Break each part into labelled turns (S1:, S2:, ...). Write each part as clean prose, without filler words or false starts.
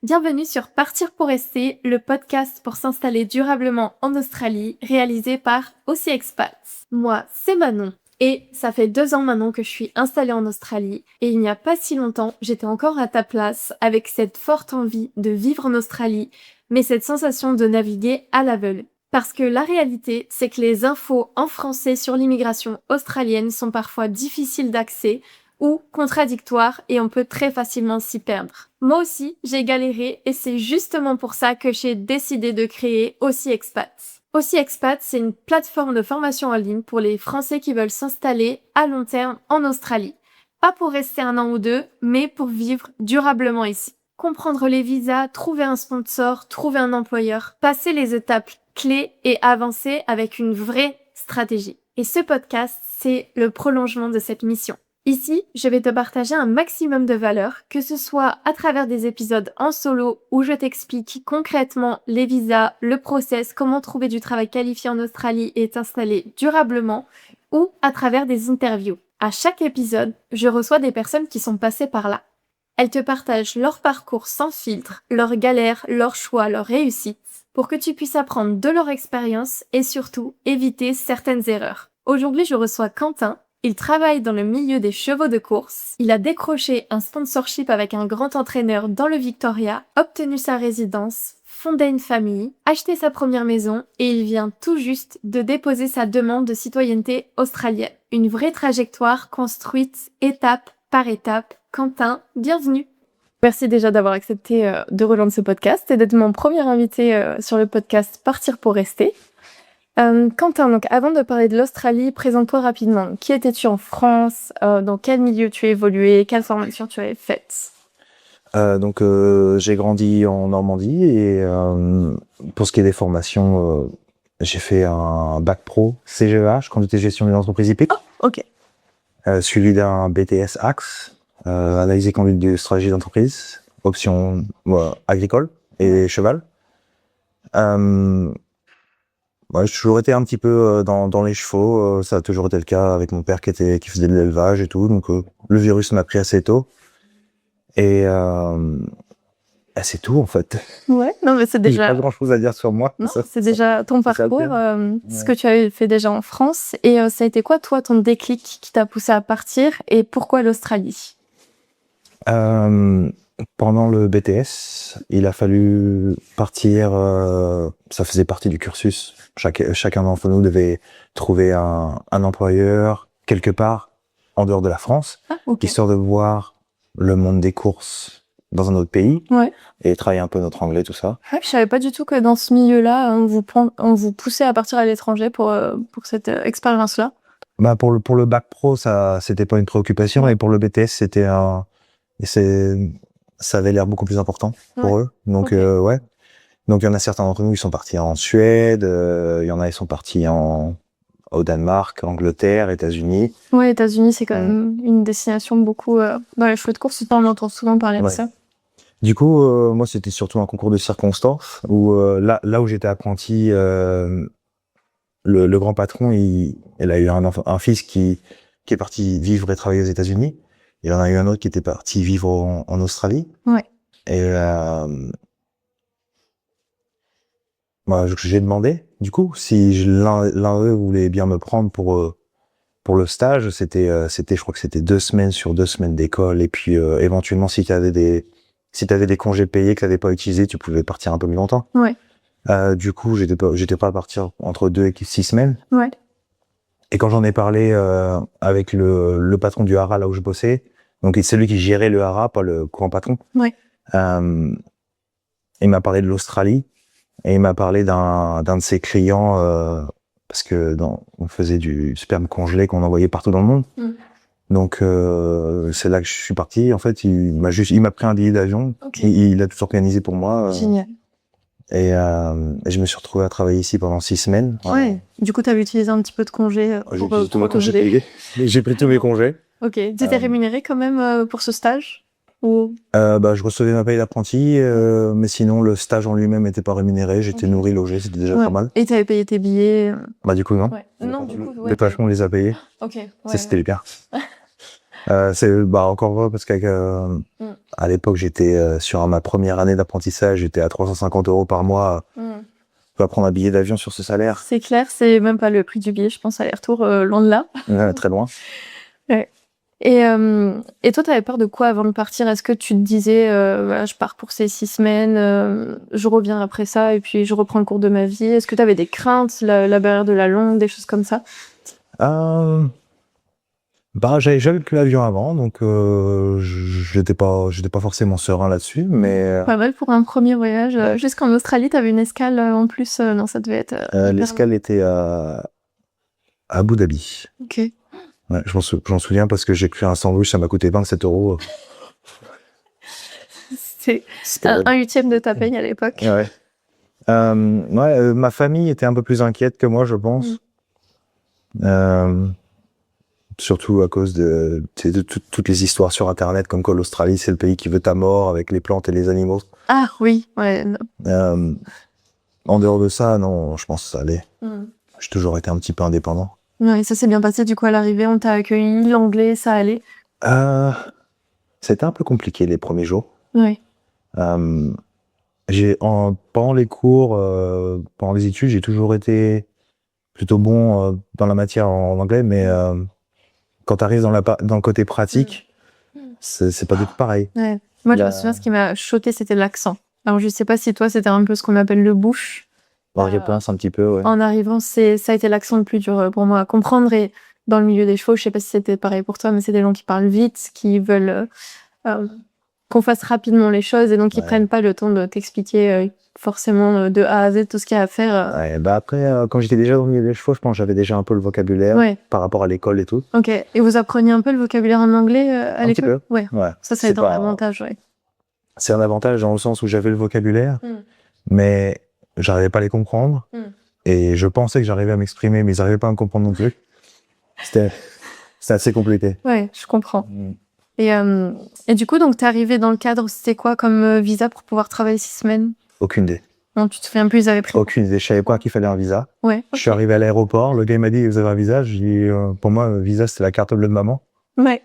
S1: Bienvenue sur Partir pour rester, le podcast pour s'installer durablement en Australie, réalisé par Aussi Expats. Moi, c'est Manon. Et ça fait 2 ans maintenant que je suis installée en Australie. Et il n'y a pas si longtemps, j'étais encore à ta place avec cette forte envie de vivre en Australie, mais cette sensation de naviguer à l'aveugle. Parce que la réalité, c'est que les infos en français sur l'immigration australienne sont parfois difficiles d'accès ou contradictoires et on peut très facilement s'y perdre. Moi aussi, j'ai galéré et c'est justement pour ça que j'ai décidé de créer Aussi Expats. Aussi Expats, c'est une plateforme de formation en ligne pour les Français qui veulent s'installer à long terme en Australie. Pas pour rester 1 an ou 2, mais pour vivre durablement ici. Comprendre les visas, trouver un sponsor, trouver un employeur, passer les étapes clés et avancer avec une vraie stratégie. Et ce podcast, c'est le prolongement de cette mission. Ici, je vais te partager un maximum de valeur, que ce soit à travers des épisodes en solo où je t'explique concrètement les visas, le process, comment trouver du travail qualifié en Australie et t'installer durablement, ou à travers des interviews. À chaque épisode, je reçois des personnes qui sont passées par là. Elles te partagent leur parcours sans filtre, leurs galères, leurs choix, leurs réussites, pour que tu puisses apprendre de leur expérience et surtout éviter certaines erreurs. Aujourd'hui, je reçois Quentin. Il travaille dans le milieu des chevaux de course. Il a décroché un sponsorship avec un grand entraîneur dans le Victoria, obtenu sa résidence, fondé une famille, acheté sa première maison et il vient tout juste de déposer sa demande de citoyenneté australienne. Une vraie trajectoire construite étape par étape. Quentin, bienvenue. Merci déjà d'avoir accepté de rejoindre ce podcast et d'être mon premier invité sur le podcast Partir pour rester. Quentin, donc avant de parler de l'Australie, présente-toi rapidement. Qui étais-tu en France? Dans quel milieu tu as évolué? Quelle formation tu avais faite?
S2: J'ai grandi en Normandie et pour ce qui est des formations, j'ai fait un bac pro CGEH, conduite et gestion d'une entreprise hippique.
S1: Oh, ok.
S2: Suivi d'un BTS Axe, analyse et conduite de stratégie d'entreprise, option agricole et cheval. Ouais, j'ai toujours été un petit peu dans les chevaux, ça a toujours été le cas avec mon père qui faisait de l'élevage et tout, donc le virus m'a pris assez tôt. Et c'est tout en fait.
S1: Ouais, non mais c'est déjà...
S2: J'ai pas grand chose à dire sur moi.
S1: Non, c'est déjà ton parcours, ce que tu avais fait déjà en France. Et ça a été quoi, toi, ton déclic qui t'a poussé à partir et pourquoi l'Australie?
S2: Pendant le BTS, il a fallu partir, ça faisait partie du cursus. Chacun d'entre nous devait trouver un employeur quelque part en dehors de la France, histoire de voir le monde des courses dans un autre pays et travailler un peu notre anglais, tout ça.
S1: Ouais, je savais pas du tout que dans ce milieu-là, on vous poussait à partir à l'étranger pour cette expérience-là.
S2: Bah pour le bac pro, ça c'était pas une préoccupation, et pour le BTS, ça avait l'air beaucoup plus important pour eux. Donc ouais. Donc il y en a certains d'entre nous qui sont partis en Suède, il y en a ils sont partis au Danemark, Angleterre, États-Unis.
S1: Ouais, États-Unis, c'est quand même une destination beaucoup dans les chevaux de course, on entend souvent parler de ça.
S2: Du coup, moi c'était surtout un concours de circonstances où là où j'étais apprenti, le grand patron, il a eu un fils qui est parti vivre et travailler aux États-Unis. Il en a eu un autre qui était parti vivre en Australie.
S1: Ouais.
S2: Et moi, j'ai demandé, du coup, si l'un d'eux voulait bien me prendre pour le stage. Je crois que c'était 2 semaines sur 2 semaines d'école. Et puis, éventuellement, si t'avais des congés payés que t'avais pas utilisés, tu pouvais partir un peu plus longtemps.
S1: Ouais.
S2: Du coup, j'étais pas à partir entre 2 et 6 semaines.
S1: Ouais.
S2: Et quand j'en ai parlé avec le patron du hara là où je bossais, donc c'est lui qui gérait le hara, pas le grand patron.
S1: Ouais.
S2: Il m'a parlé de l'Australie et il m'a parlé d'un de ses clients parce que on faisait du sperme congelé qu'on envoyait partout dans le monde. Donc c'est là que je suis parti. En fait, il m'a pris un billet d'avion. Il a tout organisé pour moi.
S1: Génial.
S2: Et je me suis retrouvé à travailler ici pendant 6 semaines.
S1: Ouais. Du coup, tu avais utilisé un petit peu de congé
S2: J'ai utilisé tous mes congés. J'ai pris tous mes congés.
S1: Ok. Tu étais rémunéré quand même pour ce stage ou...
S2: je recevais ma paye d'apprenti, mais sinon le stage en lui-même n'était pas rémunéré. J'étais nourri, logé, c'était déjà pas mal.
S1: Et tu avais payé tes billets
S2: Bah du coup non.
S1: Ouais. Non, du coup,
S2: Les patrons, on les a payés.
S1: Ok. Ouais,
S2: c'était bien. C'est encore vrai parce qu'à l'époque, j'étais sur ma première année d'apprentissage, j'étais à 350 € par mois. Je peux prendre un billet d'avion sur ce salaire.
S1: C'est clair, c'est même pas le prix du billet, je pense, aller-retour, loin de là.
S2: Très loin.
S1: Ouais. Et toi, t'avais peur de quoi avant de partir? Est-ce que tu te disais, voilà, je pars pour ces 6 semaines, je reviens après ça et puis je reprends le cours de ma vie? Est-ce que t'avais des craintes, la barrière de la langue, des choses comme ça?
S2: J'avais jamais pris l'avion avant, donc j'étais pas forcément serein là-dessus, mais
S1: Pas mal pour un premier voyage. Jusqu'en Australie, t'avais une escale en plus. Non, ça devait être.
S2: l'escale était à Abu Dhabi.
S1: Ok.
S2: Ouais, j'en souviens parce que j'ai pris un sandwich, ça m'a coûté 27 €.
S1: C'est un huitième de ta paye à l'époque.
S2: Ouais. Ma famille était un peu plus inquiète que moi, je pense. Surtout à cause de toutes les histoires sur Internet, comme quoi l'Australie, c'est le pays qui veut ta mort avec les plantes et les animaux.
S1: Ah oui, ouais.
S2: En dehors de ça, non, je pense que ça allait. J'ai toujours été un petit peu indépendant.
S1: Ouais, ça s'est bien passé du coup à l'arrivée, on t'a accueilli, l'anglais, ça allait.
S2: C'était un peu compliqué les premiers jours.
S1: Oui.
S2: Pendant les cours, pendant les études, j'ai toujours été plutôt bon dans la matière en anglais, mais quand tu arrives dans le côté pratique, c'est pas du tout pareil.
S1: Ouais. Moi, je me souviens, ce qui m'a choqué, c'était l'accent. Alors, je sais pas si toi, c'était un peu ce qu'on appelle le bouche.
S2: Je pense un petit peu, ouais.
S1: En arrivant, ça a été l'accent le plus dur pour moi à comprendre. Et dans le milieu des chevaux, je sais pas si c'était pareil pour toi, mais c'est des gens qui parlent vite, qui veulent qu'on fasse rapidement les choses et donc ils prennent pas le temps de t'expliquer forcément de A à Z tout ce qu'il y a à faire.
S2: Ouais, après, quand j'étais déjà dans le milieu des chevaux, je pense que j'avais déjà un peu le vocabulaire par rapport à l'école et tout.
S1: Ok. Et vous appreniez un peu le vocabulaire en anglais à l'école?
S2: Un petit peu.
S1: Ouais. Ça c'est un avantage, ouais.
S2: C'est un avantage dans le sens où j'avais le vocabulaire, mais j'arrivais pas à les comprendre. Et je pensais que j'arrivais à m'exprimer, mais ils n'arrivaient pas à me comprendre non plus. C'était assez compliqué.
S1: Ouais, je comprends. Et du coup, donc, t'es arrivé dans le cadre, c'était quoi comme visa pour pouvoir travailler 6 semaines?
S2: Aucune idée.
S1: Non, tu te souviens plus, ils avaient pris.
S2: Aucune idée. Je savais pas qu'il fallait un visa.
S1: Ouais. Okay.
S2: Je suis arrivé à l'aéroport, le gars m'a dit, vous avez un visa? J'ai dit, pour moi, visa, c'était la carte bleue de maman.
S1: Ouais.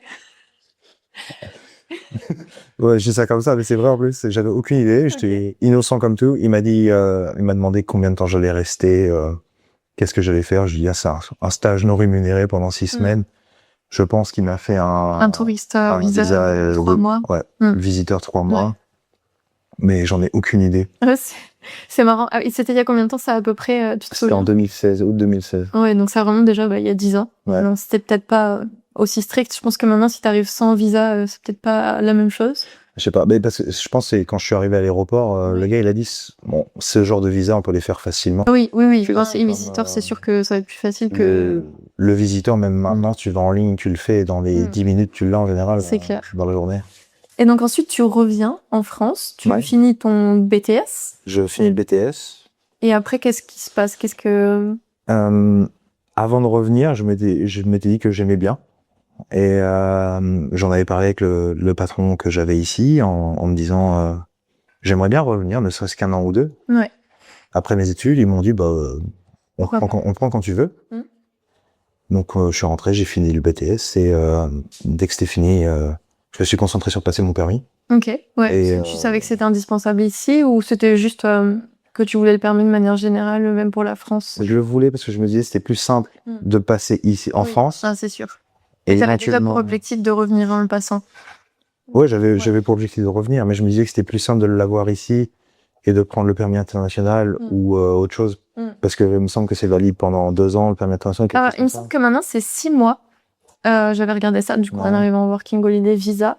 S2: Ouais, j'ai ça comme ça, mais c'est vrai en plus. J'avais aucune idée. J'étais innocent comme tout. Il m'a demandé combien de temps j'allais rester, qu'est-ce que j'allais faire. Je lui ai dit, c'est un stage non rémunéré pendant 6 semaines. Je pense qu'il m'a fait un
S1: touriste visa 3 mois.
S2: Ouais, visiteur 3 mois. Mais j'en ai aucune idée.
S1: Ouais, c'est marrant. Ah, c'était il y a combien de temps ça à peu près, tu te souviens?
S2: C'était en 2016, août 2016.
S1: Ouais, donc ça remonte déjà il y a 10 ans.
S2: Ouais.
S1: Donc c'était peut-être pas aussi strict. Je pense que maintenant, si t'arrives sans visa, c'est peut-être pas la même chose.
S2: Je sais pas, mais parce que je pense que c'est quand je suis arrivé à l'aéroport, le gars il a dit, bon, ce genre de visa on peut les faire facilement.
S1: Oui. Les visiteurs, c'est sûr que ça va être plus facile que...
S2: Le visiteur, même maintenant, tu vas en ligne, tu le fais, dans les 10 minutes, tu l'as en général.
S1: C'est clair.
S2: Dans la journée.
S1: Et donc ensuite, tu reviens en France, tu finis ton BTS.
S2: Je finis le BTS.
S1: Et après, qu'est-ce qui se passe?
S2: Avant de revenir, je m'étais dit que j'aimais bien. Et j'en avais parlé avec le patron que j'avais ici, en me disant j'aimerais bien revenir, ne serait-ce qu'un an ou deux.
S1: Ouais.
S2: Après mes études, ils m'ont dit on prend quand tu veux. Donc je suis rentré, j'ai fini le BTS et dès que c'était fini, je me suis concentré sur passer mon permis.
S1: Ok, ouais. Et tu savais que c'était indispensable ici ou c'était juste que tu voulais le permis de manière générale, même pour la France?
S2: Je le voulais parce que je me disais c'était plus simple de passer ici en France.
S1: Ah, c'est sûr. Et t'avais déjà pour objectif de revenir en le passant?
S2: Ouais, j'avais pour objectif de revenir, mais je me disais que c'était plus simple de l'avoir ici et de prendre le permis international ou autre chose. Parce que il me semble que c'est valide pendant 2 ans, le permis international.
S1: Alors, il me semble que maintenant, c'est 6 mois. J'avais regardé ça, du coup, en arrivant en Working Holiday Visa.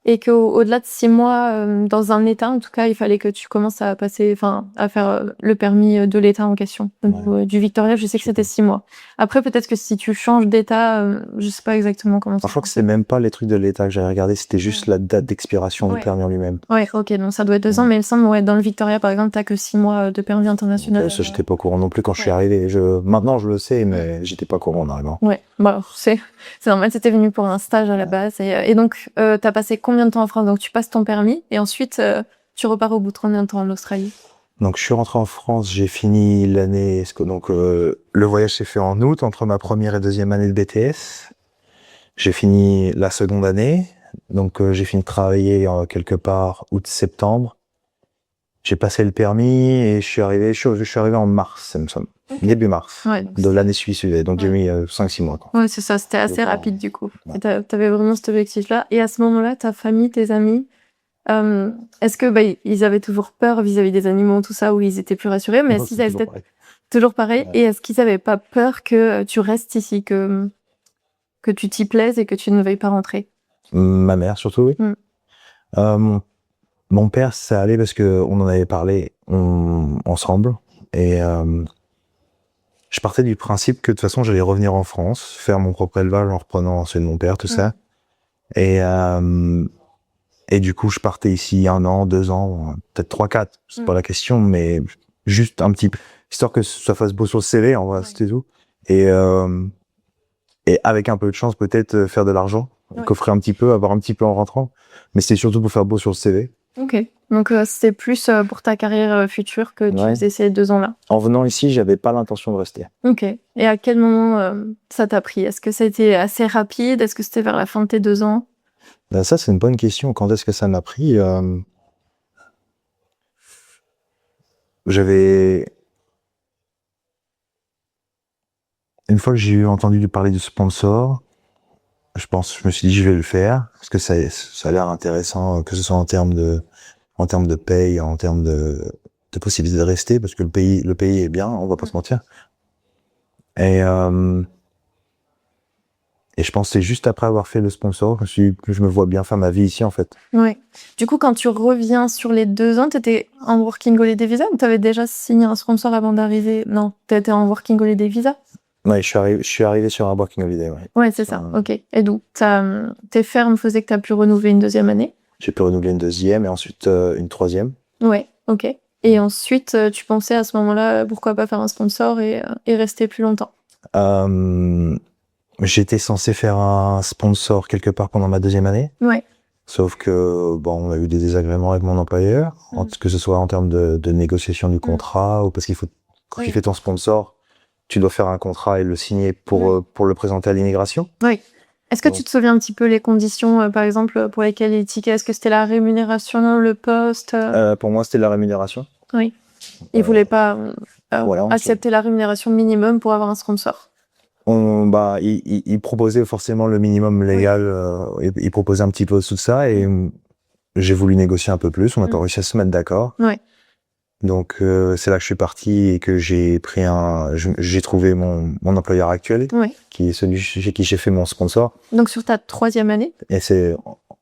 S1: Et qu'au-delà de 6 mois, dans un état, en tout cas, il fallait que tu commences à faire le permis de l'état en question. Donc, du Victoria, je sais que c'était 6 mois. Après, peut-être que si tu changes d'état, je sais pas exactement comment ça.
S2: Je crois que c'est même pas les trucs de l'état que j'avais regardé, c'était juste la date d'expiration du permis en lui-même.
S1: Ouais, ok, donc ça doit être 2 ans, mais il me semble, dans le Victoria, par exemple, t'as que 6 mois de permis international.
S2: Ça, j'étais pas au courant non plus quand je suis arrivé. Maintenant, je le sais, mais j'étais pas au courant en arrivant.
S1: Ouais, c'est normal, c'était venu pour un stage à la base. Et donc, t'as passé combien de temps en France? Donc, tu passes ton permis et ensuite, tu repars au bout de combien de temps en Australie?
S2: Donc, je suis rentré en France, j'ai fini l'année... Donc, le voyage s'est fait en août, entre ma première et deuxième année de BTS. J'ai fini la seconde année, donc j'ai fini de travailler quelque part août-septembre. J'ai passé le permis et je suis arrivé en mars, ça me semble.
S1: Ok.
S2: Début mars
S1: Ouais, donc
S2: de l'année suivante. Donc j'ai
S1: Ouais.
S2: mis 5-6 mois. Quoi.
S1: Ouais, c'est ça, c'était assez
S2: Donc,
S1: rapide du coup.
S2: ouais.
S1: Et t'avais vraiment cet objectif-là. Et à ce moment-là, ta famille, tes amis, est-ce que ils avaient toujours peur vis-à-vis des animaux, tout ça, ou ils étaient plus rassurés, mais
S2: Non,
S1: est-ce qu'ils
S2: c'est
S1: avaient
S2: toujours
S1: peut-être
S2: pareil.
S1: toujours pareil?
S2: Ouais.
S1: Et est-ce qu'ils avaient pas peur que tu restes ici, que tu t'y plaises et que tu ne veuilles pas rentrer?
S2: Ma mère surtout, oui.
S1: Mm.
S2: Mon père, ça allait parce que on en avait parlé ensemble et je partais du principe que de toute façon j'allais revenir en France, faire mon propre élevage en reprenant celui de mon père, tout ça. Et du coup, je partais ici 1 an, 2 ans, peut-être 3, 4. C'est pas la question, mais juste un petit peu, histoire que ça fasse beau sur le CV, en vrai, c'était tout. Et avec un peu de chance, peut-être faire de l'argent, coffrer un petit peu, avoir un petit peu en rentrant. Mais c'était surtout pour faire beau sur le CV.
S1: Ok. Donc c'était plus pour ta carrière future que tu
S2: Ouais.
S1: faisais ces 2 ans-là.
S2: En venant ici, j'avais pas l'intention de rester.
S1: Ok. Et à quel moment ça t'a pris? Est-ce que ça a été assez rapide? Est-ce que c'était vers la fin de tes 2 ans?
S2: Ben, ça, c'est une bonne question. Quand est-ce que ça m'a pris J'avais... Une fois que j'ai entendu parler de sponsor, je me suis dit, je vais le faire, parce que ça a l'air intéressant, que ce soit en termes de paye, en termes de possibilité de rester, parce que le pays est bien, on va pas se mentir. Et je pense que c'est juste après avoir fait le sponsor que je me vois bien faire ma vie ici, en fait.
S1: Ouais. Du coup, quand tu reviens sur les 2 ans, t'étais en Working Holiday Visa ou t'avais déjà signé un sponsor avant d'arriver? Non, t'étais en Working Holiday Visa?
S2: Ouais, je suis arrivé sur un working holiday, ouais.
S1: Ouais, c'est ça. Ok. Et donc, tes fermes faisaient que t'as pu renouveler une 2e année?
S2: J'ai pu renouveler une 2e et ensuite une 3e.
S1: Ouais, ok. Et ensuite, tu pensais à ce moment-là, pourquoi pas faire un sponsor et rester plus longtemps?
S2: J'étais censé faire un sponsor quelque part pendant ma 2e année.
S1: Ouais.
S2: Sauf que, bon, on a eu des désagréments avec mon employeur, que ce soit en termes de négociation du contrat ou parce qu'il faut, quand tu fais ton sponsor, tu dois faire un contrat et le signer pour le présenter à l'immigration.
S1: Oui. Est-ce que tu te souviens un petit peu les conditions, par exemple, pour lesquelles il tiquait? Est-ce que c'était la rémunération, le poste?
S2: Pour moi, c'était la rémunération.
S1: Oui. Il voulait pas
S2: Voilà,
S1: accepter la rémunération minimum pour avoir un sponsor.
S2: il proposait forcément le minimum légal, il proposait un petit peu au-dessous de ça et j'ai voulu négocier un peu plus, on n'a pas réussi à se mettre d'accord.
S1: Ouais.
S2: Donc c'est là que je suis parti et que j'ai trouvé mon employeur actuel, qui est celui chez qui j'ai fait mon sponsor.
S1: Donc sur ta 3e année?
S2: Et c'est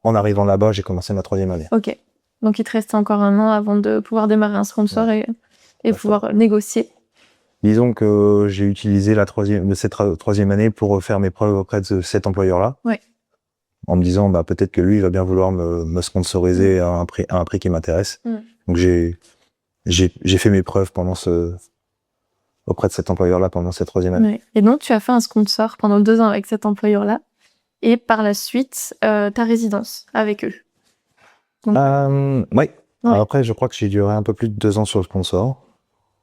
S2: en arrivant là-bas, j'ai commencé ma 3e année.
S1: Ok. Donc il te restait encore 1 an avant de pouvoir démarrer un sponsor et pouvoir négocier.
S2: Disons que j'ai utilisé cette 3e année pour faire mes preuves auprès de cet employeur-là.
S1: Ouais.
S2: En me disant, peut-être que lui, il va bien vouloir me sponsoriser à un prix qui m'intéresse. Donc j'ai fait mes preuves auprès de cet employeur-là pendant cette 3e année.
S1: Ouais. Et donc tu as fait un sponsor pendant 2 ans avec cet employeur-là et par la suite ta résidence avec eux.
S2: Oui. Ouais. Alors après, je crois que j'ai duré un peu plus de 2 ans sur le sponsor.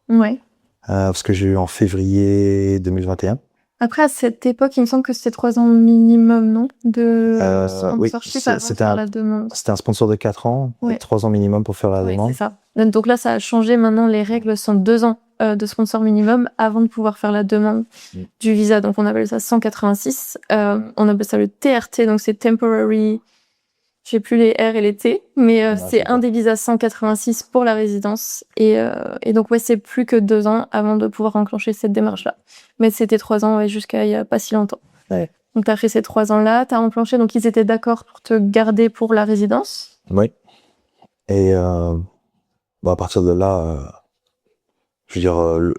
S1: Ouais.
S2: Parce que j'ai eu en février 2021.
S1: Après, à cette époque, il me semble que c'était 3 ans minimum, non? De sponsorship avant de faire la demande.
S2: C'était un sponsor de 4 ans, 3 ans minimum pour faire la demande.
S1: C'est ça. Donc là, ça a changé. Maintenant, les règles sont 2 ans de sponsor minimum avant de pouvoir faire la demande du visa. Donc, on appelle ça 186. On appelle ça le TRT, donc c'est Temporary... Je sais plus les R et les T, mais c'est un des visas 186 pour la résidence. Et donc, c'est plus que 2 ans avant de pouvoir enclencher cette démarche-là. Mais c'était 3 ans jusqu'à il y a pas si longtemps.
S2: Ouais.
S1: Donc, tu as fait ces 3 ans-là, tu as enclenché. Donc, ils étaient d'accord pour te garder pour la résidence.
S2: Oui. Et à partir de là, je veux dire,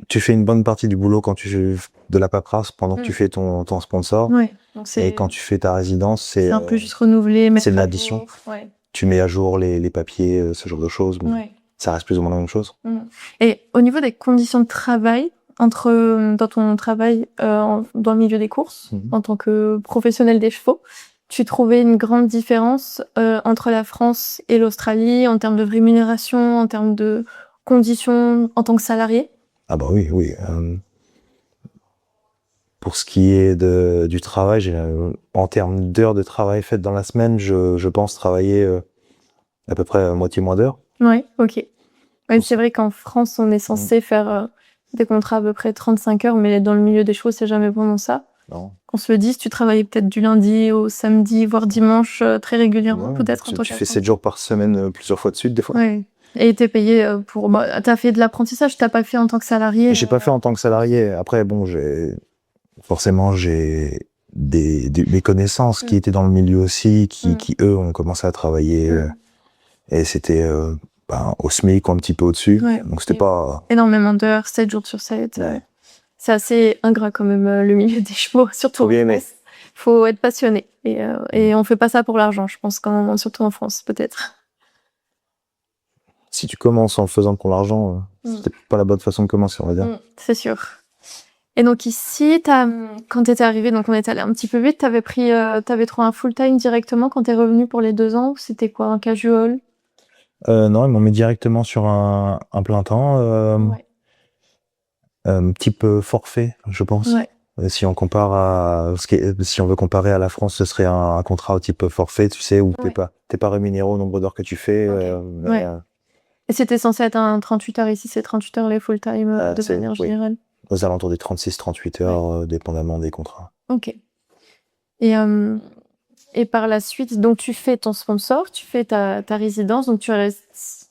S2: tu fais une bonne partie du boulot quand tu fais de la paperasse pendant que tu fais ton sponsor.
S1: Ouais. Donc
S2: et quand tu fais ta résidence, c'est
S1: un peu juste renouveler, mettre
S2: c'est une addition.
S1: Ouais.
S2: Tu mets à jour les papiers, ce genre de choses. Ça reste plus ou moins la même chose.
S1: Et au niveau des conditions de travail, dans ton travail dans le milieu des courses, en tant que professionnel des chevaux, tu trouvais une grande différence entre la France et l'Australie en termes de rémunération, en termes de conditions en tant que salarié?
S2: Ah oui. Pour ce qui est du travail, en termes d'heures de travail faites dans la semaine, je pense travailler à peu près moitié moins d'heures.
S1: Ouais, ok. Ouais, c'est vrai qu'en France, on est censé faire des contrats à peu près 35 heures, mais dans le milieu des choses, c'est jamais vraiment ça.
S2: Non.
S1: Qu'on se le dise, tu travailles peut-être du lundi au samedi, voire dimanche, très régulièrement,
S2: Ouais,
S1: peut-être en tant
S2: tu fais 7 jours par semaine, plusieurs fois de suite, des fois.
S1: Ouais. Et t'es payé pour... Bah, t'as fait de l'apprentissage, t'as pas fait en tant que salarié.
S2: J'ai pas fait en tant que salarié. Après, bon, forcément, j'ai mes connaissances qui étaient dans le milieu aussi, qui eux, ont commencé à travailler. Et c'était au SMIC ou un petit peu au-dessus.
S1: Ouais.
S2: Donc, c'était pas...
S1: Énormément d'heures, 7 jours sur 7.
S2: Ouais.
S1: C'est assez ingrat quand même, le milieu des chevaux, surtout
S2: Faut bien
S1: en
S2: aimer.
S1: France. Faut être passionné. Et on fait pas ça pour l'argent, je pense, surtout en France, peut-être.
S2: Si tu commences en le faisant pour l'argent, c'est pas la bonne façon de commencer, on va dire.
S1: C'est sûr. Et donc ici, quand t'étais arrivé, donc on est allé un petit peu vite, t'avais trouvé un full-time directement quand t'es revenu pour les 2 ans, ou c'était quoi, un casual?
S2: Non, ils m'ont mis directement sur un plein temps, type forfait, je pense.
S1: Ouais.
S2: Si on compare si on veut comparer à la France, ce serait un contrat au type forfait, tu sais, où t'es pas rémunéré au nombre d'heures que tu fais.
S1: Ouais. Et c'était censé être un 38 heures ici, c'est 38 heures les full-time de manière générale.
S2: Aux alentours des 36-38 heures, dépendamment des contrats.
S1: Ok. Et par la suite, donc tu fais ton sponsor, tu fais ta résidence, donc tu restes.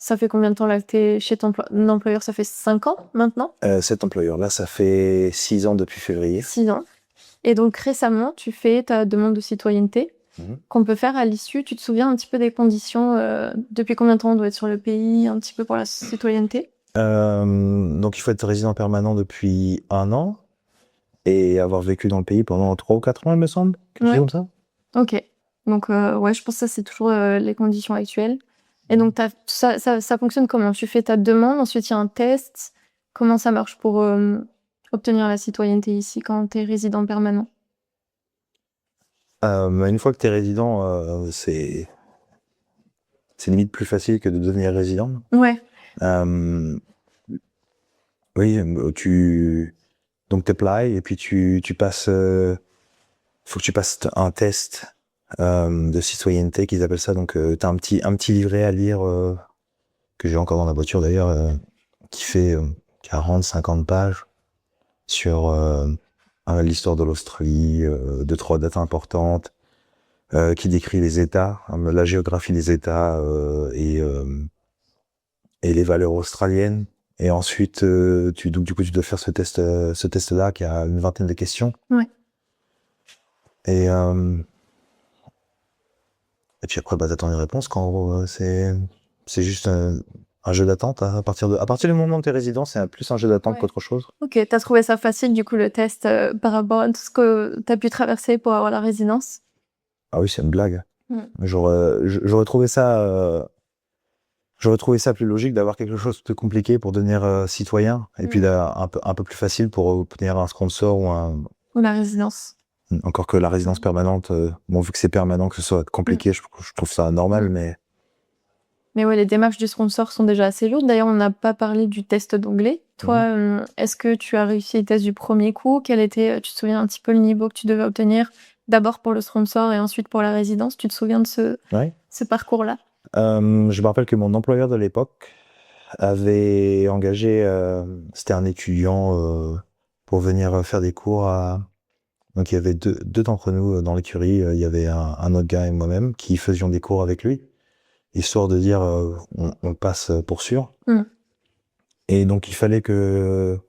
S1: Ça fait combien de temps là que t'es chez ton employeur? Ça fait 5 ans maintenant?
S2: Cet employeur-là, ça fait 6 ans depuis février.
S1: 6 ans. Et donc récemment, tu fais ta demande de citoyenneté qu'on peut faire à l'issue. Tu te souviens un petit peu des conditions, depuis combien de temps on doit être sur le pays, un petit peu pour la citoyenneté?
S2: Donc il faut être résident permanent depuis 1 an et avoir vécu dans le pays pendant 3 ou 4 ans, il me semble, quelque chose comme ça.
S1: Ok. Donc je pense que ça c'est toujours les conditions actuelles. Et donc ça fonctionne comment? Tu fais ta demande, ensuite il y a un test. Comment ça marche pour obtenir la citoyenneté ici quand tu es résident permanent?
S2: Une fois que tu es résident, c'est limite plus facile que de devenir résident.
S1: Ouais.
S2: Oui, donc t'applies et puis tu passes. Faut que tu passes un test de citoyenneté qu'ils appellent ça. Donc t'as un petit livret à lire que j'ai encore dans la voiture d'ailleurs, qui fait 40-50 pages sur l'histoire de l'Australie, 2-3 dates importantes, qui décrit les États, la géographie des États et les valeurs australiennes. Et ensuite, tu dois faire ce test-là qui a une vingtaine de questions.
S1: Ouais.
S2: Et puis après, t'attends une réponse. Qu'en gros, c'est juste un jeu d'attente. À partir du moment où t'es résident, c'est plus un jeu d'attente qu'autre chose.
S1: Ok, t'as trouvé ça facile du coup le test par rapport à tout ce que t'as pu traverser pour avoir la résidence?
S2: Ah oui, c'est une blague. J'aurais trouvé ça. J'aurais trouvé ça plus logique d'avoir quelque chose de compliqué pour devenir citoyen et puis un peu plus facile pour obtenir un sponsor
S1: ou la résidence.
S2: Encore que la résidence permanente, vu que c'est permanent, que ce soit compliqué, je trouve ça normal, mais...
S1: Mais ouais, les démarches du sponsor sont déjà assez lourdes. D'ailleurs, on n'a pas parlé du test d'anglais. Toi, est-ce que tu as réussi le test du premier coup? Quel était, tu te souviens un petit peu le niveau que tu devais obtenir d'abord pour le sponsor et ensuite pour la résidence? Tu te souviens de ce parcours-là?
S2: Je me rappelle que mon employeur de l'époque avait engagé, c'était un étudiant pour venir faire des cours Donc il y avait deux d'entre nous dans l'écurie, il y avait un autre gars et moi-même qui faisions des cours avec lui, histoire de dire on passe pour sûr. Et donc il fallait que...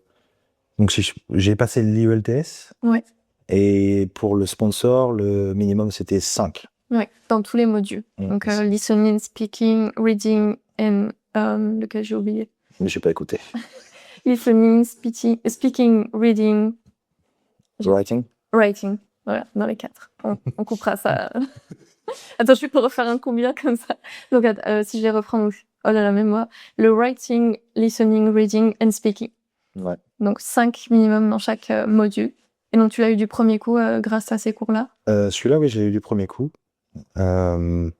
S2: Donc j'ai passé l'IELTS.
S1: Ouais.
S2: Et pour le sponsor, le minimum c'était 5.
S1: Ouais, dans tous les modules. Donc listening, speaking, reading and lequel j'ai oublié.
S2: Mais j'ai pas écouté.
S1: Listening, speaking, reading.
S2: Writing.
S1: Voilà, dans les 4. On coupera ça. Attends, je peux refaire un combien comme ça. Donc, si je les reprends, donc, oh là là, même moi. Le writing, listening, reading and speaking.
S2: Ouais.
S1: Donc, 5 minimum dans chaque module. Et donc, tu l'as eu du premier coup grâce à ces cours-là?
S2: Celui-là, oui, je l'ai eu du premier coup. Et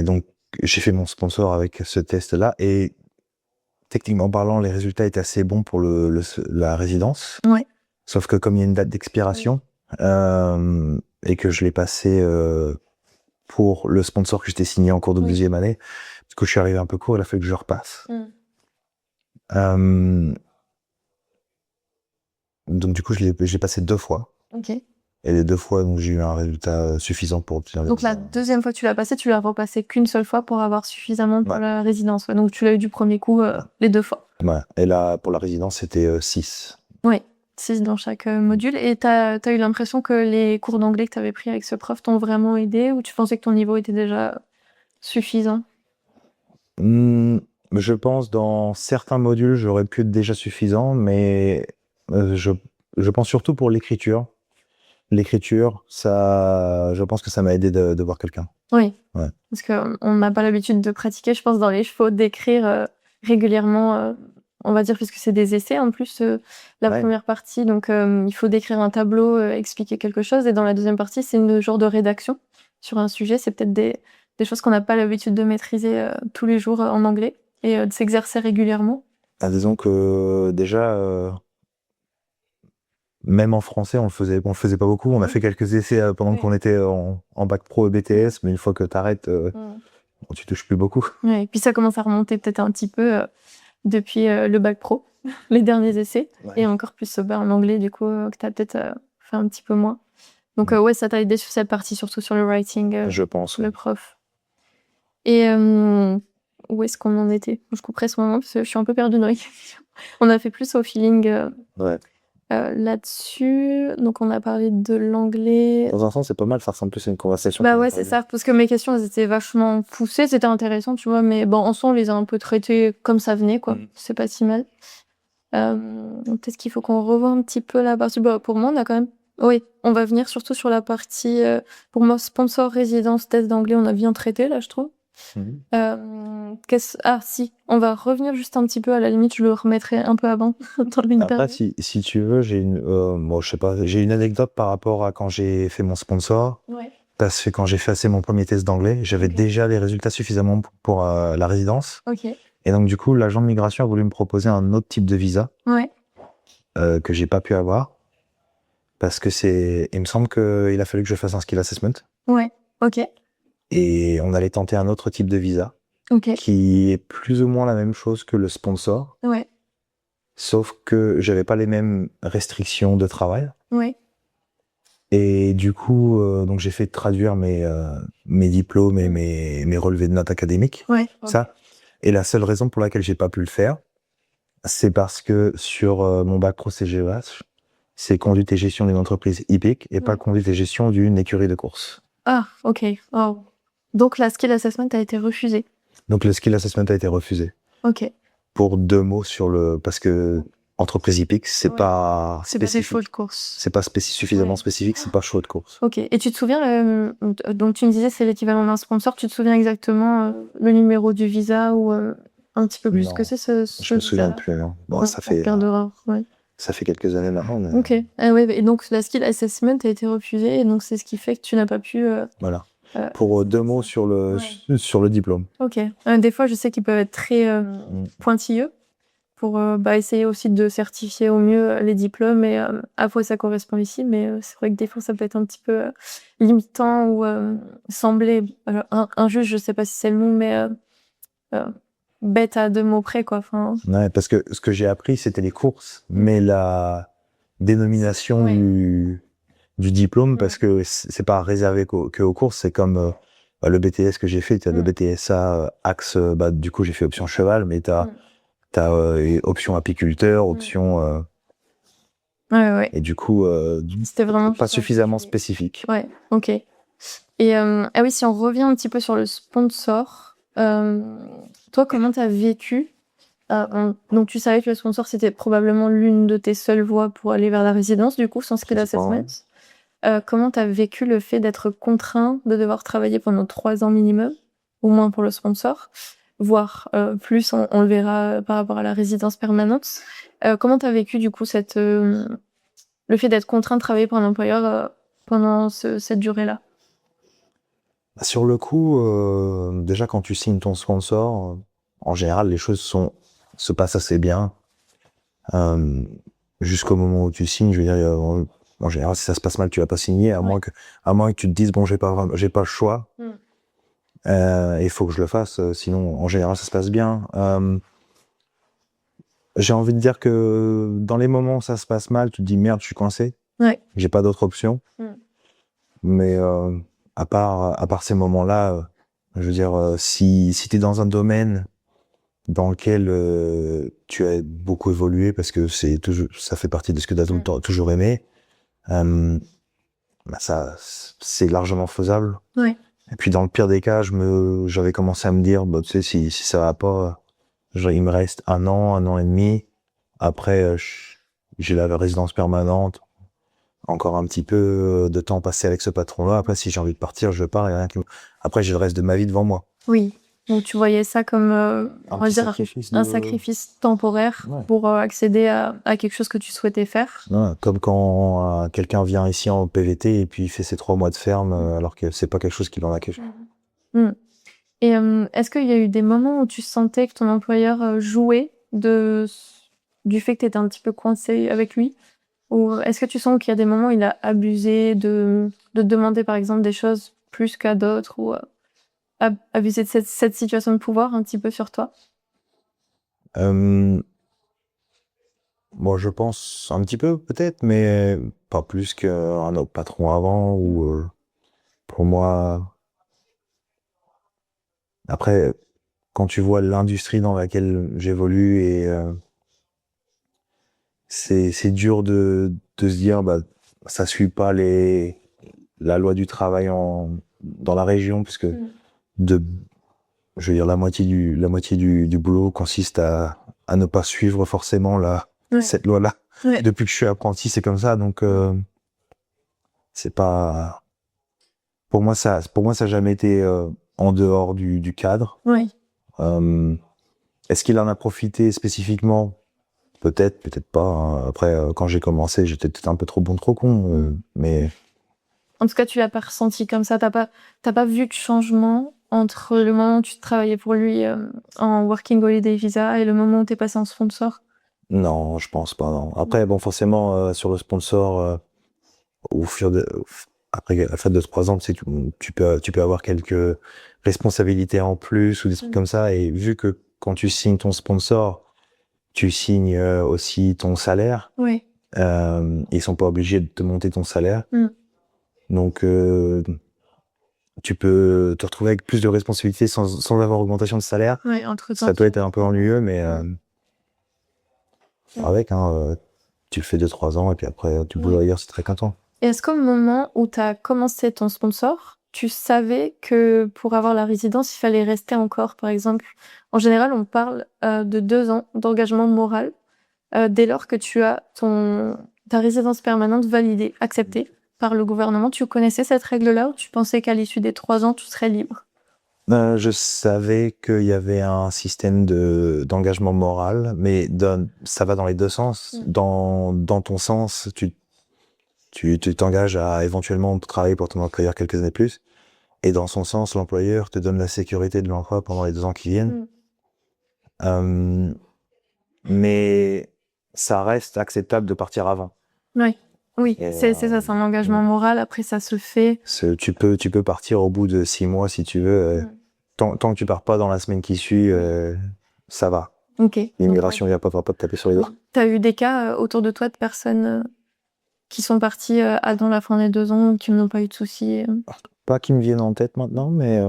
S2: donc, j'ai fait mon sponsor avec ce test-là. Et techniquement parlant, les résultats étaient assez bons pour la résidence.
S1: Ouais.
S2: Sauf que comme il y a une date d'expiration, et que je l'ai passé pour le sponsor que j'étais signé en cours de deuxième année, parce que je suis arrivé un peu court, il a fallu que je repasse. Donc du coup, j'ai passé 2 fois.
S1: Ok.
S2: Et les 2 fois, donc j'ai eu un résultat suffisant pour obtenir le
S1: Donc la
S2: visa.
S1: deuxième fois que tu l'as passé, tu l'as repassé qu'une seule fois pour avoir suffisamment pour
S2: Ouais.
S1: la résidence. Ouais. Donc tu l'as eu du premier coup les 2 fois.
S2: Ouais. Et là, pour la résidence, c'était 6.
S1: Oui, 6 dans chaque module. Et t'as eu l'impression que les cours d'anglais que t'avais pris avec ce prof t'ont vraiment aidé ou tu pensais que ton niveau était déjà suffisant?
S2: Je pense dans certains modules, j'aurais pu être déjà suffisant, mais je pense surtout pour l'écriture. L'écriture, ça, je pense que ça m'a aidé de voir quelqu'un.
S1: Oui.
S2: Ouais.
S1: Parce qu'on n'a pas l'habitude de pratiquer, je pense, dans les chevaux, d'écrire régulièrement, on va dire, puisque c'est des essais en plus, la première partie. Donc, il faut décrire un tableau, expliquer quelque chose. Et dans la deuxième partie, c'est une genre de rédaction sur un sujet. C'est peut-être des choses qu'on n'a pas l'habitude de maîtriser tous les jours en anglais et de s'exercer régulièrement.
S2: Ah, disons que déjà, même en français, on le faisait pas beaucoup. On a fait quelques essais pendant qu'on était en bac pro et BTS, mais une fois que t'arrêtes, tu touches plus beaucoup.
S1: Ouais, et puis ça commence à remonter peut-être un petit peu depuis le bac pro, les derniers essais, et encore plus en anglais, du coup, que t'as peut-être fait un petit peu moins. Donc ouais, ça t'a aidé sur cette partie, surtout sur le writing,
S2: Je pense.
S1: le prof. Et où est-ce qu'on en était? Je couperai ce moment parce que je suis un peu perdue dans les questions. On a fait plus au feeling là-dessus. Donc on a parlé de l'anglais.
S2: Dans un sens, c'est pas mal, ça ressemble plus à une conversation.
S1: Bah ouais, c'est ça, parce que mes questions, elles étaient vachement poussées, c'était intéressant, tu vois, mais bon, en soi, on les a un peu traitées comme ça venait, quoi. C'est pas si mal. Peut-être qu'il faut qu'on revoie un petit peu la partie. Bah, pour moi, on a quand même. Oui, on va venir surtout sur la partie. Pour moi, sponsor, résidence, test d'anglais, on a bien traité, là, je trouve. Ah, si, on va revenir juste un petit peu, à la limite, je le remettrai un peu avant, dans l'interview.
S2: Après, si tu veux, j'ai je sais pas, j'ai une anecdote par rapport à quand j'ai fait mon sponsor.
S1: Ouais.
S2: Parce que quand j'ai fait mon premier test d'anglais, j'avais déjà les résultats suffisamment pour la résidence.
S1: Ok.
S2: Et donc, du coup, l'agent de migration a voulu me proposer un autre type de visa.
S1: Ouais.
S2: Que j'ai pas pu avoir. Parce que il me semble qu'il a fallu que je fasse un skill assessment.
S1: Ouais. Ok.
S2: Et on allait tenter un autre type de visa.
S1: Ok.
S2: Qui est plus ou moins la même chose que le sponsor.
S1: Ouais.
S2: Sauf que j'avais pas les mêmes restrictions de travail.
S1: Ouais.
S2: Et du coup, donc j'ai fait traduire mes diplômes et mes relevés de notes académiques.
S1: Ouais.
S2: Ça. Et la seule raison pour laquelle j'ai pas pu le faire, c'est parce que sur mon bac pro CGEH, c'est conduite et gestion d'une entreprise hippique et pas conduite et gestion d'une écurie de course.
S1: Ah, ok. Oh. Donc la skill assessment a été refusée.
S2: Donc le skill assessment a été refusé.
S1: Ok.
S2: Pour 2 mots parce que entreprise hippique, c'est pas
S1: C'est pas des chevaux de course.
S2: C'est pas suffisamment spécifique, c'est pas chevaux de course.
S1: Ok. Et tu te souviens, donc tu me disais c'est l'équivalent d'un sponsor, tu te souviens exactement le numéro du visa ou un petit peu plus
S2: Non,
S1: que c'est
S2: je me souviens plus. Non. Bon, ça fait quelques années maintenant. Mais...
S1: Ok. Ah ouais, et donc la skill assessment a été refusée, et donc c'est ce qui fait que tu n'as pas pu.
S2: Voilà. Pour 2 mots sur le diplôme.
S1: Ok. Des fois, je sais qu'ils peuvent être très pointilleux pour essayer aussi de certifier au mieux les diplômes, et après ça correspond ici, mais c'est vrai que des fois ça peut être un petit peu limitant ou sembler injuste, je sais pas si c'est le mot, mais bête à 2 mots près, quoi. Enfin...
S2: Ouais, parce que ce que j'ai appris, c'était les courses, mais la dénomination du diplôme, parce que c'est pas réservé qu'aux courses, c'est comme le BTS que j'ai fait, tu as le BTSA axe, du coup j'ai fait option cheval, mais t'as option apiculteur, option...
S1: Ouais.
S2: Et du coup,
S1: c'était vraiment
S2: pas suffisamment spécifique.
S1: Ouais, ok. Et ah oui, si on revient un petit peu sur le sponsor, toi, comment t'as vécu donc tu savais que le sponsor, c'était probablement l'une de tes seules voies pour aller vers la résidence, du coup, sans skill assessment. Comment t'as vécu le fait d'être contraint de devoir travailler pendant 3 ans minimum, au moins pour le sponsor, voire plus, on le verra par rapport à la résidence permanente. Comment t'as vécu du coup le fait d'être contraint de travailler pour un employeur pendant cette durée-là?
S2: Sur le coup, déjà quand tu signes ton sponsor, en général les choses se passent assez bien. jusqu'au moment où tu signes, je veux dire, en général, si ça se passe mal, tu vas pas signer, à moins que tu te dises, bon, j'ai pas le choix, il faut que je le fasse, sinon, en général, ça se passe bien. J'ai envie de dire que dans les moments où ça se passe mal, tu te dis, merde, je suis coincé, j'ai pas d'autre option. Mais à part ces moments-là, je veux dire, si t'es dans un domaine dans lequel tu as beaucoup évolué, parce que ça fait partie de ce que tu as toujours aimé, bah ça, c'est largement faisable. Et puis dans le pire des cas, j'avais commencé à me dire, bah, tu sais, si ça va pas, genre, il me reste 1 an et demi. Après, j'ai la résidence permanente, encore un petit peu de temps passé avec ce patron-là. Après, si j'ai envie de partir, je pars. Après, j'ai le reste de ma vie devant moi.
S1: Oui. Donc tu voyais ça comme on va dire un sacrifice temporaire pour accéder à quelque chose que tu souhaitais faire.
S2: Ouais, comme quand quelqu'un vient ici en PVT et puis il fait ses 3 mois de ferme alors que c'est pas quelque chose qui en a quelque chose.
S1: Et est-ce qu'il y a eu des moments où tu sentais que ton employeur jouait du fait que tu étais un petit peu coincé avec lui? Ou est-ce que tu sens qu'il y a des moments où il a abusé de te demander par exemple des choses plus qu'à d'autres ou abuser de cette situation de pouvoir un petit peu sur toi?
S2: Bon, je pense un petit peu peut-être, mais pas plus qu'un autre patron avant. Ou pour moi, après, quand tu vois l'industrie dans laquelle j'évolue et c'est dur de se dire, bah, ça suit pas la loi du travail dans la région, puisque je veux dire, la moitié du boulot consiste à ne pas suivre forcément cette loi-là. Depuis que je suis apprenti, c'est comme ça, donc c'est pas, pour moi ça a jamais été en dehors du cadre. Est-ce qu'il en a profité spécifiquement? Peut-être pas, hein. Après, quand j'ai commencé, j'étais peut-être un peu trop bon, trop con, mais...
S1: En tout cas, tu l'as pas ressenti comme ça. T'as pas vu de changement entre le moment où tu travaillais pour lui en Working Holiday Visa et le moment où t'es passé en sponsor?
S2: Non, je pense pas, non. Après, bon, forcément, sur le sponsor, après la fête de 3 ans, tu sais, tu peux avoir quelques responsabilités en plus ou des trucs comme ça. Et vu que quand tu signes ton sponsor, tu signes aussi ton salaire. Ils sont pas obligés de te monter ton salaire. Donc, tu peux te retrouver avec plus de responsabilités sans avoir augmentation de salaire. Ça doit être un peu ennuyeux, mais avec, hein, tu le fais 2-3 ans et puis après, tu bouges ailleurs, c'est très content.
S1: Et est-ce qu'au moment où tu as commencé ton sponsor, tu savais que pour avoir la résidence, il fallait rester encore, par exemple? En général, on parle de 2 ans d'engagement moral dès lors que tu as ta résidence permanente validée, acceptée par le gouvernement. Tu connaissais cette règle-là ou tu pensais qu'à l'issue des 3 ans, tu serais libre?
S2: Je savais qu'il y avait un système d'engagement moral, mais ça va dans les deux sens. Dans ton sens, tu t'engages à éventuellement travailler pour ton employeur quelques années plus. Et dans son sens, l'employeur te donne la sécurité de l'emploi pendant les 2 ans qui viennent. Mais ça reste acceptable de partir avant.
S1: Oui, c'est ça, c'est un engagement moral. Après, ça se fait.
S2: Tu peux partir au bout de 6 mois si tu veux. Tant que tu pars pas dans la semaine qui suit, ça va. L'immigration vient pas te taper sur les doigts.
S1: T'as eu des cas autour de toi de personnes qui sont parties dans la fin des 2 ans, qui n'ont pas eu de soucis?
S2: Pas qui me viennent en tête maintenant, mais...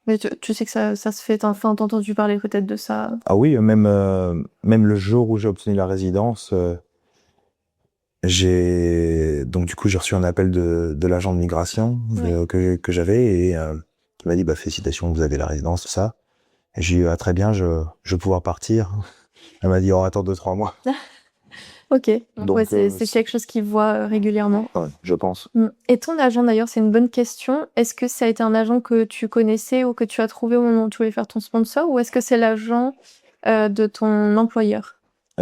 S1: Mais tu sais que ça se fait, t'as entendu parler peut-être de ça?
S2: Ah oui, même le jour où j'ai obtenu la résidence, donc du coup j'ai reçu un appel de l'agent de migration que j'avais et qui m'a dit bah félicitations, vous avez la résidence, tout ça. Et j'ai eu très bien, je vais pouvoir partir. Elle m'a dit oh attends 2-3 mois.
S1: Ok, donc c'est quelque chose qu'ils voient régulièrement.
S2: Ouais, je pense.
S1: Et ton agent d'ailleurs, c'est une bonne question. Est-ce que ça a été un agent que tu connaissais ou que tu as trouvé au moment où tu voulais faire ton sponsor, ou est-ce que c'est l'agent de ton employeur?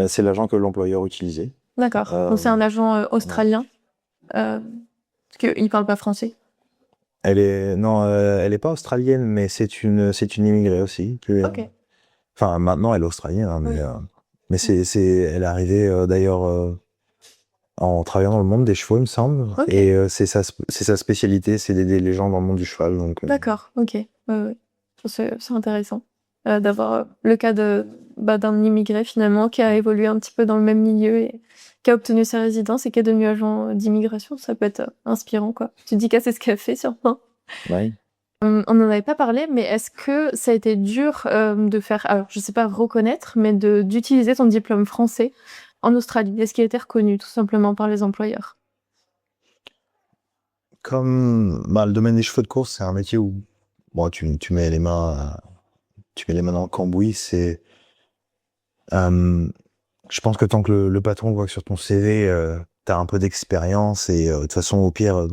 S2: C'est l'agent que l'employeur utilisait.
S1: D'accord. Donc c'est un agent australien, parce qu'il parle pas français.
S2: Elle est pas australienne, mais c'est une immigrée aussi. Enfin maintenant elle est australienne, hein, mais elle est arrivée d'ailleurs en travaillant dans le monde des chevaux, il me semble.
S1: Ok.
S2: Et c'est sa spécialité, c'est d'aider les gens dans le monde du cheval. Donc,
S1: D'accord, ok. Ouais. C'est intéressant d'avoir le cas d'un immigré finalement qui a évolué un petit peu dans le même milieu et qui a obtenu sa résidence et qui est devenu agent d'immigration. Ça peut être inspirant, quoi. Tu te dis qu'à c'est ce qu'elle fait, sûrement.
S2: ouais.
S1: On n'en avait pas parlé, mais est-ce que ça a été dur de faire, alors je sais pas reconnaître, mais d'utiliser ton diplôme français en Australie? Est-ce qu'il a été reconnu tout simplement par les employeurs?
S2: Comme le domaine des chevaux de course, c'est un métier où tu mets les mains dans le cambouis. Je pense que tant que le patron voit que sur ton CV, t'as un peu d'expérience et de toute façon, au pire,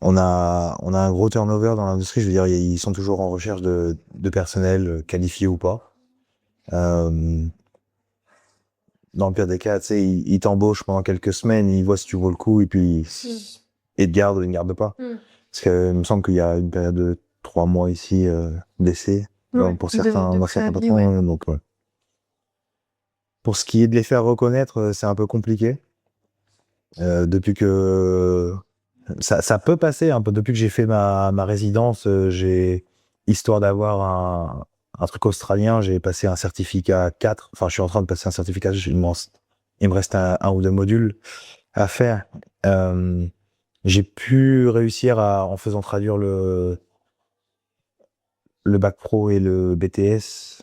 S2: on a un gros turnover dans l'industrie. Je veux dire, ils sont toujours en recherche de personnel qualifié ou pas. Dans le pire des cas, tu sais, ils t'embauchent pendant quelques semaines, ils voient si tu vaux le coup et puis ils te gardent ou ils ne gardent pas. Parce que il me semble qu'il y a une période de 3 mois ici d'essai pour certains
S1: préavis,
S2: patrons. Donc, ouais. Pour ce qui est de les faire reconnaître, c'est un peu compliqué. Depuis que ça peut passer un peu. Depuis que j'ai fait ma résidence, histoire d'avoir un truc australien, j'ai passé un certificat 4. Enfin, je suis en train de passer un certificat. Il me reste un ou deux modules à faire. J'ai pu réussir en faisant traduire le bac pro et le BTS,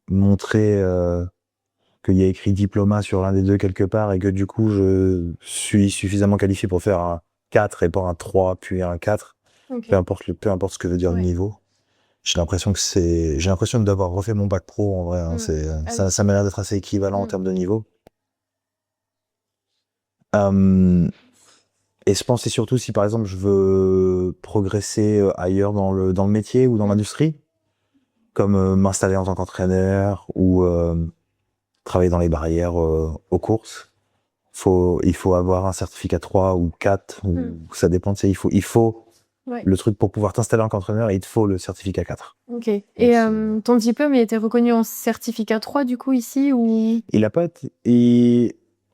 S2: montrer qu'il y a écrit diplôme sur l'un des deux quelque part et que du coup je suis suffisamment qualifié pour faire un 4 et pas un 3 puis un 4.
S1: Ok.
S2: Peu importe ce que veut dire le niveau. J'ai l'impression d'avoir refait mon bac pro en vrai. Hein. Ça m'a l'air d'être assez équivalent en termes de niveau. Et je pense que c'est surtout si par exemple je veux progresser ailleurs dans le métier ou dans l'industrie, comme m'installer en tant qu'entraîneur ou travailler dans les barrières aux courses. Il faut avoir un certificat 3 ou 4, ou ça dépend. Il faut le truc pour pouvoir t'installer en tant qu'entraîneur, il te faut le certificat 4.
S1: Ok. Et ton diplôme, il a été reconnu en certificat 3 du coup ici ou...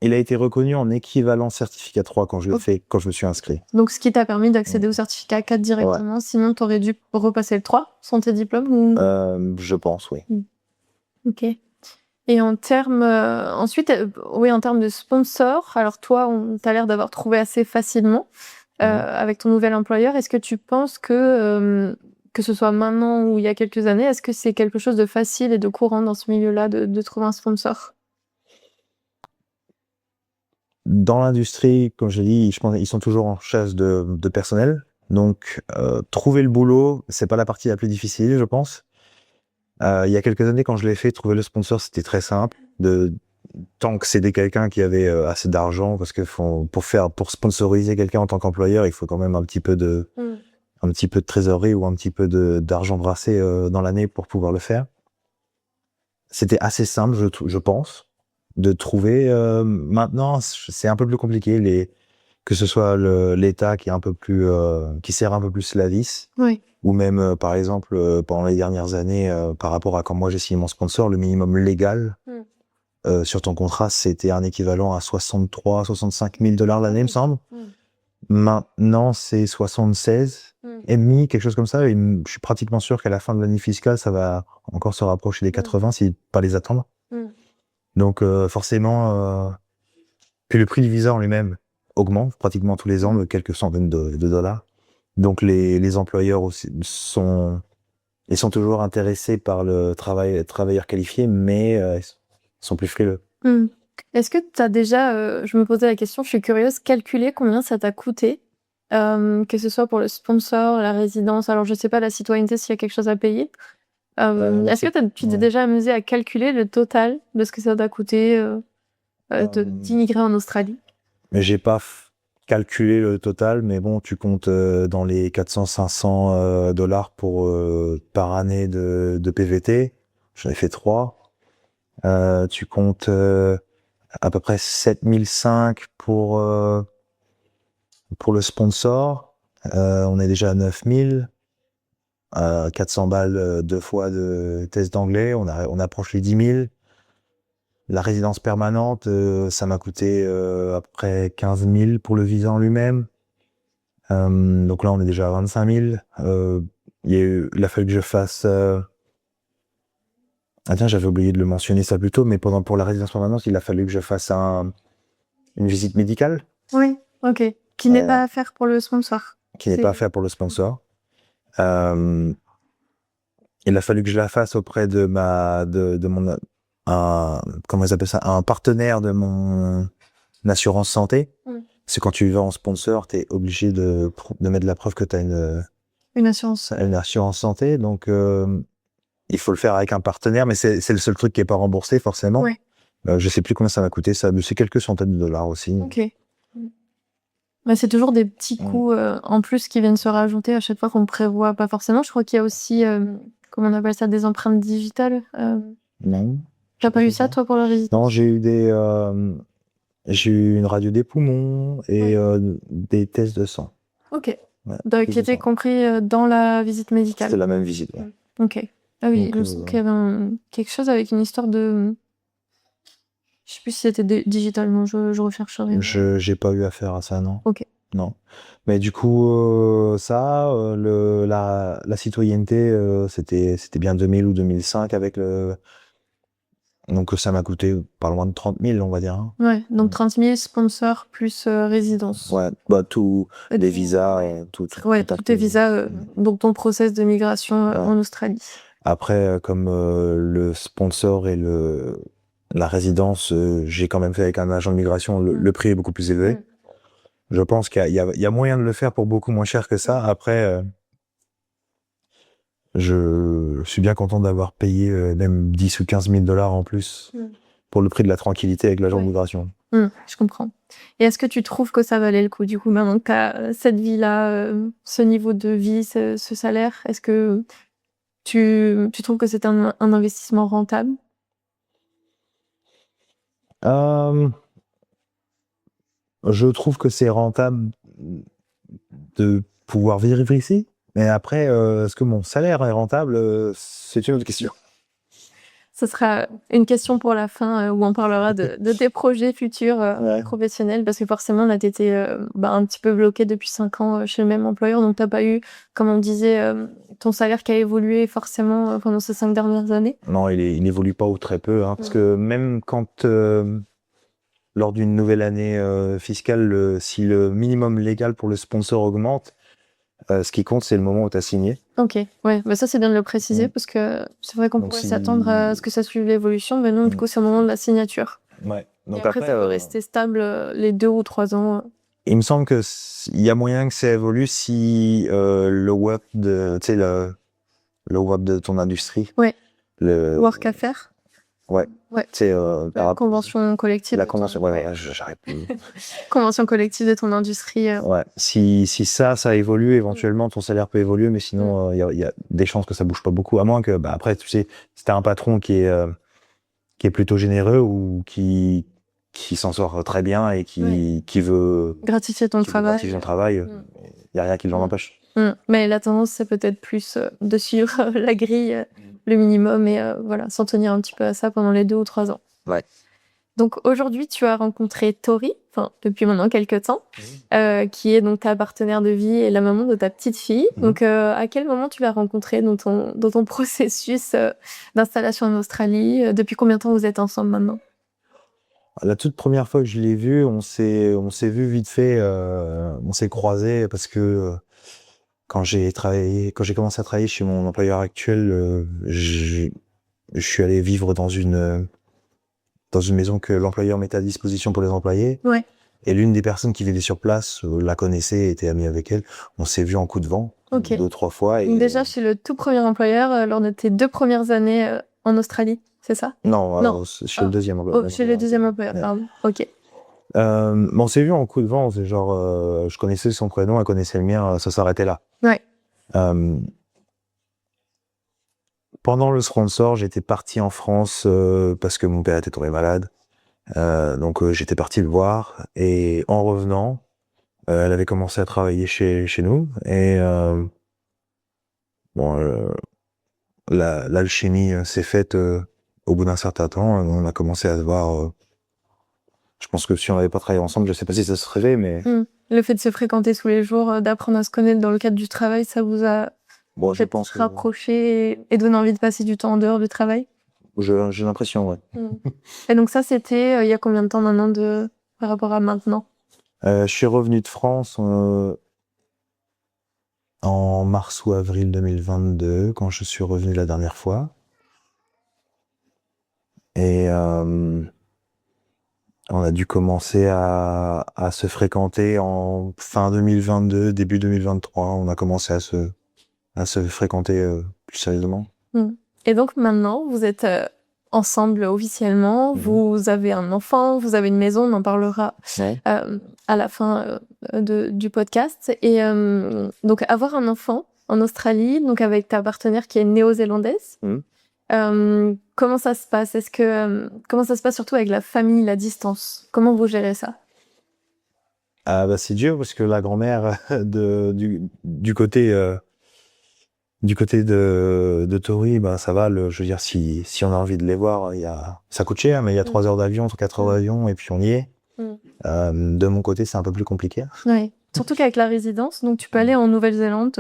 S2: Il a été reconnu en équivalent certificat 3 quand je me suis inscrit.
S1: Donc ce qui t'a permis d'accéder au certificat 4 directement, sinon t'aurais dû repasser le 3 sans tes diplômes ou...
S2: Je pense, oui.
S1: Ok. Et en termes ensuite, en termes de sponsors, alors toi, t'as l'air d'avoir trouvé assez facilement avec ton nouvel employeur. Est-ce que tu penses que ce soit maintenant ou il y a quelques années, est-ce que c'est quelque chose de facile et de courant dans ce milieu-là de trouver un sponsor?
S2: Dans l'industrie, comme je l'ai dit, je pense qu'ils sont toujours en chasse de personnel. Donc, trouver le boulot, c'est pas la partie la plus difficile, je pense. Il y a quelques années, quand je l'ai fait, trouver le sponsor, c'était très simple. Tant que c'était quelqu'un qui avait assez d'argent, parce que pour sponsoriser quelqu'un en tant qu'employeur, il faut quand même un petit peu de trésorerie ou un petit peu d'argent brassé dans l'année pour pouvoir le faire. C'était assez simple, je pense, de trouver. Maintenant, c'est un peu plus compliqué. Que ce soit l'État qui est un peu plus, qui serre un peu plus la vis.
S1: Oui.
S2: Ou même, par exemple, pendant les dernières années, par rapport à quand moi j'ai signé mon sponsor, le minimum légal sur ton contrat, c'était un équivalent à 65 000 $ l'année, il me semble. Maintenant, c'est 76 et demi, quelque chose comme ça. Et je suis pratiquement sûr qu'à la fin de l'année fiscale, ça va encore se rapprocher des 80, si pas les attendre. Donc, forcément, puis le prix du visa en lui-même augmente pratiquement tous les ans de quelques centaines de dollars. Donc les employeurs aussi sont toujours intéressés par le travailleur qualifié, mais ils sont plus frileux.
S1: Est-ce que tu as déjà, je me posais la question, je suis curieuse, calculé combien ça t'a coûté, que ce soit pour le sponsor, la résidence, alors je sais pas la citoyenneté s'il y a quelque chose à payer. Est-ce que tu t'es déjà amusé à calculer le total de ce que ça t'a coûté d'immigrer en Australie?
S2: Mais j'ai pas calculé le total, mais bon, tu comptes dans les 400-500 $ par année de PVT. J'en ai fait 3. Tu comptes à peu près 7 500 pour le sponsor. On est déjà à 9 000. 400 balles 2 fois de test d'anglais. On approche les 10 000. La résidence permanente, ça m'a coûté à peu près 15 000 pour le visa en lui-même. Donc là, on est déjà à 25 000. Il a fallu que je fasse... Ah tiens, j'avais oublié de le mentionner ça plus tôt, mais pour la résidence permanente, il a fallu que je fasse une visite médicale.
S1: Oui, ok. Qui n'est pas à faire pour le sponsor.
S2: Qui n'est pas à faire pour le sponsor. Il a fallu que je la fasse auprès de mon comment ils appellent ça, un partenaire de mon assurance santé. Parce que quand tu vas en sponsor, t'es obligé de mettre la preuve que t'as
S1: une assurance
S2: santé. Donc il faut le faire avec un partenaire, mais c'est le seul truc qui est pas remboursé forcément.
S1: Ouais.
S2: Je sais plus combien ça m'a coûté, ça, c'est quelques centaines de dollars aussi.
S1: Ok. Mais c'est toujours des petits coûts en plus qui viennent se rajouter à chaque fois qu'on ne prévoit pas forcément. Je crois qu'il y a aussi, comment on appelle ça, des empreintes digitales.
S2: Non.
S1: T'as pas eu ça, toi, pour la résidence?
S2: Non, j'ai eu une radio des poumons et des tests de sang.
S1: Ok. Ouais, qui était compris dans la visite médicale.
S2: C'était la même visite, ouais.
S1: Ok. Ah oui, donc, il me semble qu'il y avait quelque chose avec une histoire de... Je sais plus si c'était digitalement, je rechercherai.
S2: J'ai pas eu affaire à ça, non.
S1: Ok.
S2: Non. Mais du coup, la citoyenneté, c'était bien 2000 ou 2005 avec le... Donc ça m'a coûté pas loin de 30 000, on va dire. Hein.
S1: Ouais, donc 30 000 sponsors plus résidence.
S2: Ouais, bah tout, les visas, tout.
S1: Ouais, tous tes visas, donc ton process de migration en Australie.
S2: Après, comme le sponsor et la résidence, j'ai quand même fait avec un agent de migration, le prix est beaucoup plus élevé. Je pense qu'il y a moyen de le faire pour beaucoup moins cher que ça. Après, je suis bien content d'avoir payé même 10 ou 15 000 dollars en plus pour le prix de la tranquillité avec l'agent de migration.
S1: Je comprends. Et est-ce que tu trouves que ça valait le coup, du coup, maintenant que tu as cette vie-là, ce niveau de vie, ce salaire, est-ce que tu trouves que c'est un investissement rentable?
S2: Je trouve que c'est rentable de pouvoir vivre ici. Mais après, est-ce que mon salaire est rentable? C'est une autre question.
S1: Ce sera une question pour la fin où on parlera de tes projets futurs professionnels, parce que forcément, là, tu étais un petit peu bloqué depuis 5 ans chez le même employeur, donc tu n'as pas eu, comme on disait, ton salaire qui a évolué forcément pendant ces 5 dernières années.
S2: Non, il n'évolue pas ou très peu, hein, parce que même quand, lors d'une nouvelle année fiscale, si le minimum légal pour le sponsor augmente, ce qui compte, c'est le moment où tu as signé.
S1: Ok, ouais, ça c'est bien de le préciser, parce que c'est vrai qu'on pourrait s'attendre à ce que ça suive l'évolution, mais non, du coup, c'est au moment de la signature.
S2: Ouais. Donc
S1: et après ça peut rester stable les 2 ou 3 ans.
S2: Il me semble que il y a moyen que ça évolue si le WAP de ton industrie.
S1: Ouais. Le work à faire.
S2: Ouais.
S1: C'est la convention collective.
S2: La convention, j'arrête plus.
S1: Convention collective de ton industrie.
S2: Ouais. Si ça évolue, éventuellement ton salaire peut évoluer, mais sinon il y a des chances que ça bouge pas beaucoup, à moins que après tu sais, si t'as un patron qui est plutôt généreux ou qui s'en sort très bien et qui veut
S1: gratifier ton travail.
S2: Il y a rien qui l'en empêche.
S1: Mais la tendance c'est peut-être plus de suivre la grille, le minimum, et voilà, s'en tenir un petit peu à ça pendant les 2 ou 3 ans.
S2: Ouais.
S1: Donc aujourd'hui, tu as rencontré Tori, depuis maintenant quelques temps, qui est donc ta partenaire de vie et la maman de ta petite fille. Donc à quel moment tu l'as rencontrée dans ton processus d'installation en Australie? Depuis combien de temps vous êtes ensemble maintenant?
S2: La toute première fois que je l'ai vue, on s'est vu vite fait, on s'est croisés parce que quand j'ai commencé à travailler chez mon employeur actuel, je suis allé vivre dans une maison que l'employeur mettait à disposition pour les employés.
S1: Ouais.
S2: Et l'une des personnes qui vivait sur place la connaissait, était amie avec elle. On s'est vu en coup de vent, 2 ou 3 fois.
S1: Donc déjà, chez le tout premier employeur, lors de tes 2 premières années en Australie, c'est ça?
S2: Non. Chez le deuxième employeur.
S1: Chez le deuxième employeur, pardon. Ok.
S2: On s'est vu en coup de vent, c'est genre, je connaissais son prénom, elle connaissait le mien, ça s'arrêtait là.
S1: Ouais.
S2: Pendant le sponsor, j'étais parti en France parce que mon père était tombé malade. Donc j'étais parti le voir, et en revenant, elle avait commencé à travailler chez nous, et l'alchimie s'est faite au bout d'un certain temps, on a commencé à se voir. Je pense que si on n'avait pas travaillé ensemble, je sais pas si ça serait fait, mais
S1: Le fait de se fréquenter tous les jours, d'apprendre à se connaître dans le cadre du travail, ça vous a
S2: bon, je
S1: peut-être
S2: pense que
S1: rapproché et donné envie de passer du temps en dehors du travail?
S2: j'ai l'impression, ouais.
S1: Et donc ça, c'était il y a combien de temps maintenant par rapport à maintenant?
S2: Je suis revenu de France en mars ou avril 2022, quand je suis revenu la dernière fois. Et on a dû commencer à se fréquenter en fin 2022, début 2023. On a commencé à se fréquenter plus sérieusement.
S1: Et donc maintenant, vous êtes ensemble officiellement, vous avez un enfant, vous avez une maison, on en parlera à la fin du podcast. Et donc avoir un enfant en Australie, donc avec ta partenaire qui est néo-zélandaise, comment ça se passe? Comment ça se passe surtout avec la famille, la distance? Comment vous gérez ça?
S2: Ah bah c'est dur parce que la grand-mère du côté de Tori, bah ça va. Je veux dire, si on a envie de les voir, ça coûte cher, mais il y a 3 heures d'avion, 4 heures d'avion, et puis on y est. De mon côté, c'est un peu plus compliqué.
S1: Ouais. Surtout qu'avec la résidence, donc tu peux aller en Nouvelle-Zélande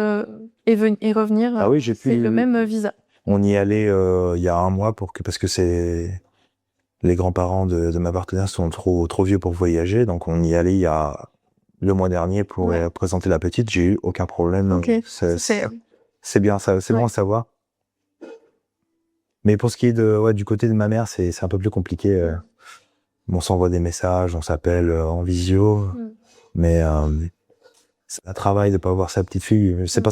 S1: et revenir.
S2: Ah oui, j'ai pu.
S1: C'est le même visa.
S2: On y allait il y a un mois parce que les grands-parents de ma partenaire sont trop vieux pour voyager, donc on y allait il y a le mois dernier pour présenter la petite. J'ai eu aucun problème.
S1: Okay.
S2: C'est bien, c'est bon à savoir. Mais pour ce qui est du côté de ma mère, c'est un peu plus compliqué. On s'envoie des messages, on s'appelle en visio, mais c'est un travail de pas voir sa petite fille. C'est pas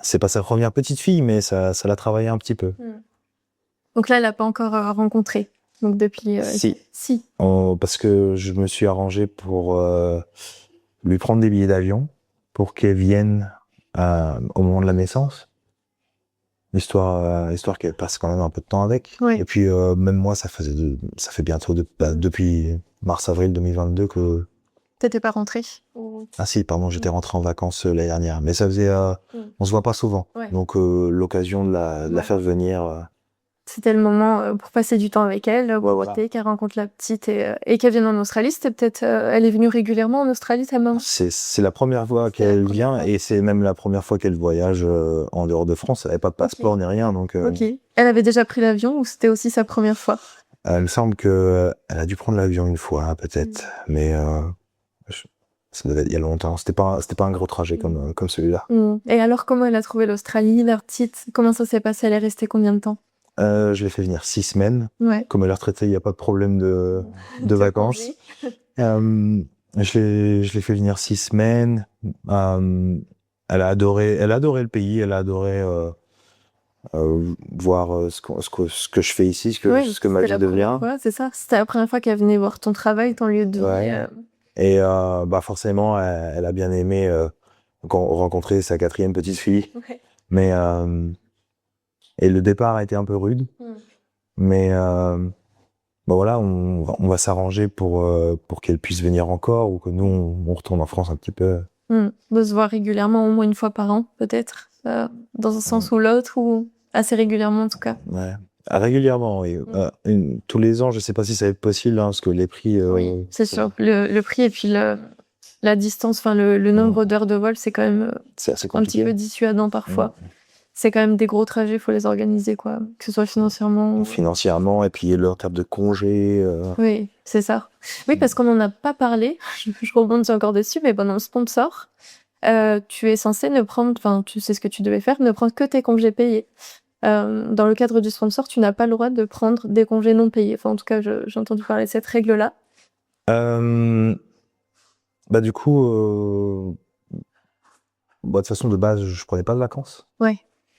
S2: c'est pas sa première petite fille, mais ça l'a travaillé un petit peu.
S1: Donc là, elle l'a pas encore rencontré. Donc depuis.
S2: Si. Parce que je me suis arrangé pour lui prendre des billets d'avion pour qu'elle vienne au moment de la naissance. Histoire qu'elle passe quand même un peu de temps avec. Et puis même moi, ça fait bientôt depuis mars-avril 2022 que.
S1: T'étais pas rentré?
S2: Ah si, pardon, j'étais rentré en vacances l'année dernière, mais ça faisait, on se voit pas souvent, donc l'occasion de la faire venir.
S1: C'était le moment pour passer du temps avec elle, qu'elle rencontre la petite et qu'elle vienne en Australie. C'était peut-être, elle est venue régulièrement en Australie, ta maman?
S2: C'est la première fois qu'elle vient et c'est même la première fois qu'elle voyage en dehors de France. Elle avait pas de passeport ni rien, donc.
S1: Elle avait déjà pris l'avion ou c'était aussi sa première fois?
S2: Il me semble que elle a dû prendre l'avion une fois, peut-être, mais ça devait être il y a longtemps. C'était pas un gros trajet comme celui-là.
S1: Et alors, comment elle a trouvé l'Australie, leur petite? Comment ça s'est passé? Elle est restée combien de temps?
S2: Je l'ai fait venir 6 semaines. Comme elle est retraitée, il n'y a pas de problème de vacances. Je l'ai fait venir 6 semaines. Elle a adoré le pays. Elle a adoré voir ce que je fais ici, ce que ma vie devient.
S1: C'est ça. C'était la première fois qu'elle venait voir ton travail, ton lieu de vie.
S2: Et forcément, elle a bien aimé rencontrer sa 4e petite fille. Mais et le départ a été un peu rude. Mais voilà, on va s'arranger pour qu'elle puisse venir encore ou que nous on retourne en France un petit peu.
S1: De se voir régulièrement, au moins une fois par an, peut-être, dans un sens ou l'autre, ou assez régulièrement en tout cas.
S2: Ouais. Régulièrement, oui. Tous les ans, je sais pas si ça va être possible, parce que les prix.
S1: Oui, c'est sûr. Le prix et puis la distance, enfin le nombre d'heures de vol, c'est quand même
S2: c'est assez
S1: un petit peu dissuadant parfois. C'est quand même des gros trajets, faut les organiser, quoi. Que ce soit financièrement.
S2: Financièrement, et puis en termes de congés.
S1: Oui, c'est ça. Oui, parce qu'on n'en a pas parlé, je rebondis encore dessus, mais pendant le sponsor, tu es censé ne prendre, enfin, tu sais ce que tu devais faire, ne prendre que tes congés payés. Dans le cadre du sponsor, tu n'as pas le droit de prendre des congés non payés. Enfin, en tout cas, j'ai entendu parler de cette règle-là.
S2: Du coup, de toute façon, de base, je prenais pas de vacances.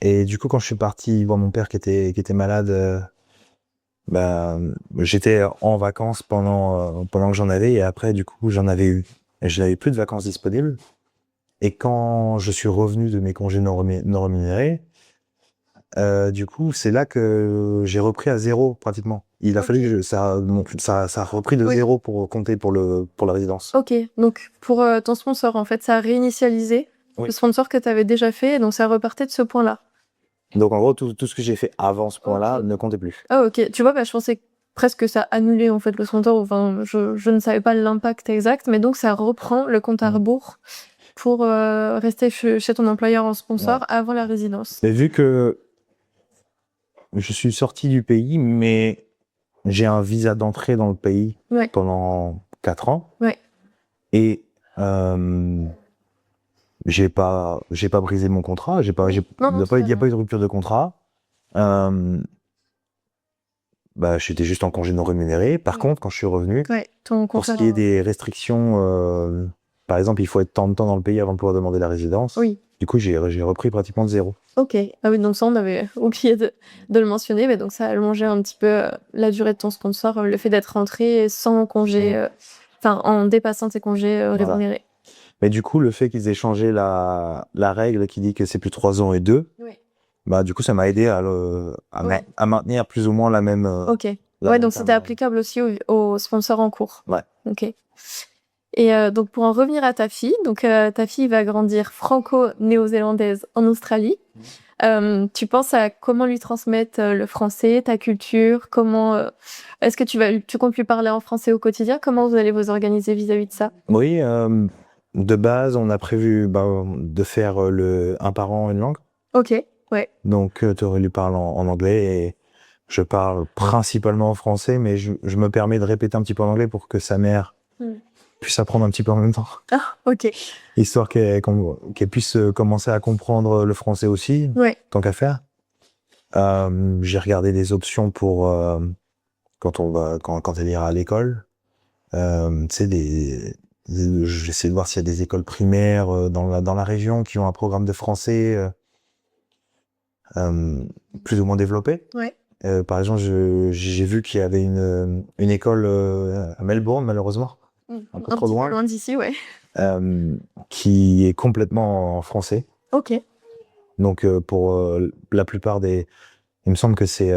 S2: Et du coup, quand je suis parti voir mon père qui était malade, j'étais en vacances pendant que j'en avais, et après, du coup, j'en avais eu. Et je n'avais plus de vacances disponibles. Et quand je suis revenu de mes congés non rémunérés, du coup, c'est là que j'ai repris à zéro, pratiquement. Il a fallu que ça a repris de zéro pour compter pour la résidence.
S1: Ok, donc pour ton sponsor, en fait, ça a réinitialisé le sponsor que tu avais déjà fait, et donc ça repartait de ce point-là.
S2: Donc en gros, tout ce que j'ai fait avant ce point-là
S1: Ok.
S2: ne comptait plus.
S1: Ah ok, tu vois, je pensais presque que ça annulait en fait le sponsor, enfin je ne savais pas l'impact exact, mais donc ça reprend le compte à rebours pour rester chez ton employeur en sponsor
S2: Ouais.
S1: avant la résidence.
S2: Mais vu que je suis sorti du pays, mais j'ai un visa d'entrée dans le pays
S1: Ouais.
S2: pendant 4 ans.
S1: Ouais.
S2: Et j'ai pas brisé mon contrat.
S1: Non,
S2: Il
S1: non,
S2: n'y a pas eu de rupture de contrat. Bah, j'étais juste en congé non rémunéré. Par contre, quand je suis revenu,
S1: ouais, ton
S2: pour ce
S1: contrat.
S2: qui est des restrictions, par exemple, il faut être tant de temps dans le pays avant de pouvoir demander la résidence.
S1: Oui.
S2: Du coup, j'ai repris pratiquement de zéro.
S1: Ok. Ah oui, donc ça, on avait oublié de le mentionner, mais donc ça a allongé un petit peu la durée de ton sponsor, le fait d'être rentré sans congé, enfin, en dépassant tes congés rémunérés.
S2: Mais du coup, le fait qu'ils aient changé la règle qui dit que c'est plus 3 ans et 2,
S1: Oui.
S2: bah, du coup, ça m'a aidé
S1: Ouais.
S2: à maintenir plus ou moins la même.
S1: Ok.
S2: la
S1: Ouais,
S2: même
S1: donc c'était
S2: timeline.
S1: applicable aussi aux sponsors en cours.
S2: Ouais.
S1: Ok. Et donc pour en revenir à ta fille, donc ta fille va grandir franco-néo-zélandaise en Australie. Tu penses à comment lui transmettre le français, ta culture, comment est-ce que tu comptes lui parler en français au quotidien? Comment vous allez vous organiser vis-à-vis de ça?
S2: Oui, de base, on a prévu de faire un par an une langue.
S1: Ok, ouais.
S2: Donc, tu lui parles en anglais et je parle principalement en français, mais je me permets de répéter un petit peu en anglais pour que sa mère puisse apprendre un petit peu en même temps.
S1: Ah, ok.
S2: Histoire qu'elle puisse commencer à comprendre le français aussi,
S1: Ouais.
S2: tant qu'à faire. J'ai regardé des options pour quand elle ira à l'école. Tu sais, j'essaie de voir s'il y a des écoles primaires dans la région qui ont un programme de français plus ou moins développé.
S1: Ouais.
S2: Par exemple, j'ai vu qu'il y avait une école à Melbourne, malheureusement, un peu trop
S1: petit peu
S2: loin,
S1: loin d'ici, ouais.
S2: qui est complètement en français.
S1: Ok.
S2: Donc, pour la plupart il me semble que c'est,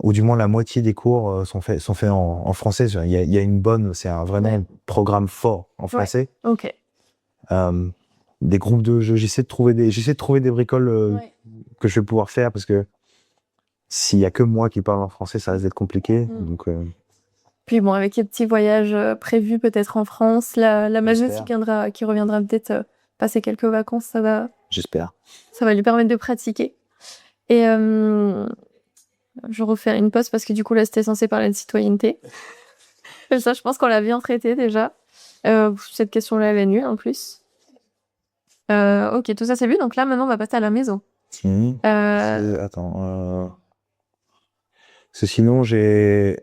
S2: ou du moins la moitié des cours sont faits en français. Il y a une bonne, c'est vraiment un programme fort en français.
S1: Ok.
S2: Des groupes de jeux, j'essaie de trouver des bricoles que je vais pouvoir faire parce que s'il y a que moi qui parle en français, ça risque d'être compliqué. Donc,
S1: puis bon, avec les petits voyages prévus peut-être en France, la majorité qui reviendra peut-être passer quelques vacances,
S2: j'espère.
S1: ça va lui permettre de pratiquer. Et je refais une pause parce que du coup là c'était censé parler de citoyenneté. Ça, je pense qu'on l'a bien traité déjà. Cette question-là, elle est nulle en plus. Ok, tout ça c'est vu. Donc là maintenant on va passer à la maison.
S2: Attends. Parce que sinon j'ai.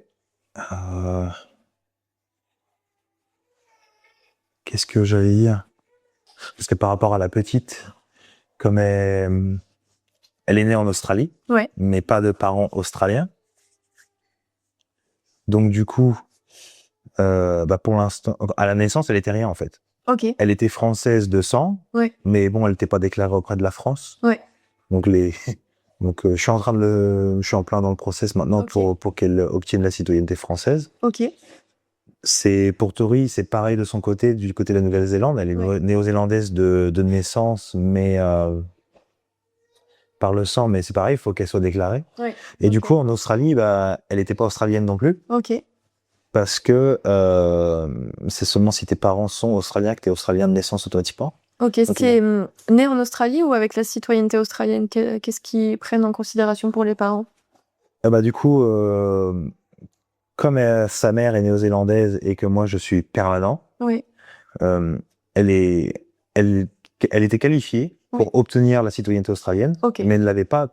S2: Qu'est-ce que j'allais dire? Parce que par rapport à la petite, comme elle est née en Australie, mais pas de parents australiens. Donc du coup, pour l'instant, à la naissance, elle était rien en fait.
S1: Ok.
S2: Elle était française de sang, mais bon, elle n'était pas déclarée auprès de la France. Donc je suis en plein dans le process maintenant pour qu'elle obtienne la citoyenneté française.
S1: Ok.
S2: Pour Tori, c'est pareil de son côté, du côté de la Nouvelle-Zélande. Elle est néo-zélandaise de naissance, mais par le sang, mais c'est pareil, il faut qu'elle soit déclarée. Et du coup, en Australie, elle n'était pas australienne non plus.
S1: Ok.
S2: Parce que c'est seulement si tes parents sont australiens que tu es australien de naissance automatiquement.
S1: Ok, c'est né en Australie ou avec la citoyenneté australienne? Qu'est-ce qu'ils prennent en considération pour les parents?
S2: Du coup, comme sa mère est néo-zélandaise et que moi je suis permanent, elle était qualifiée pour obtenir la citoyenneté australienne, mais elle ne l'avait pas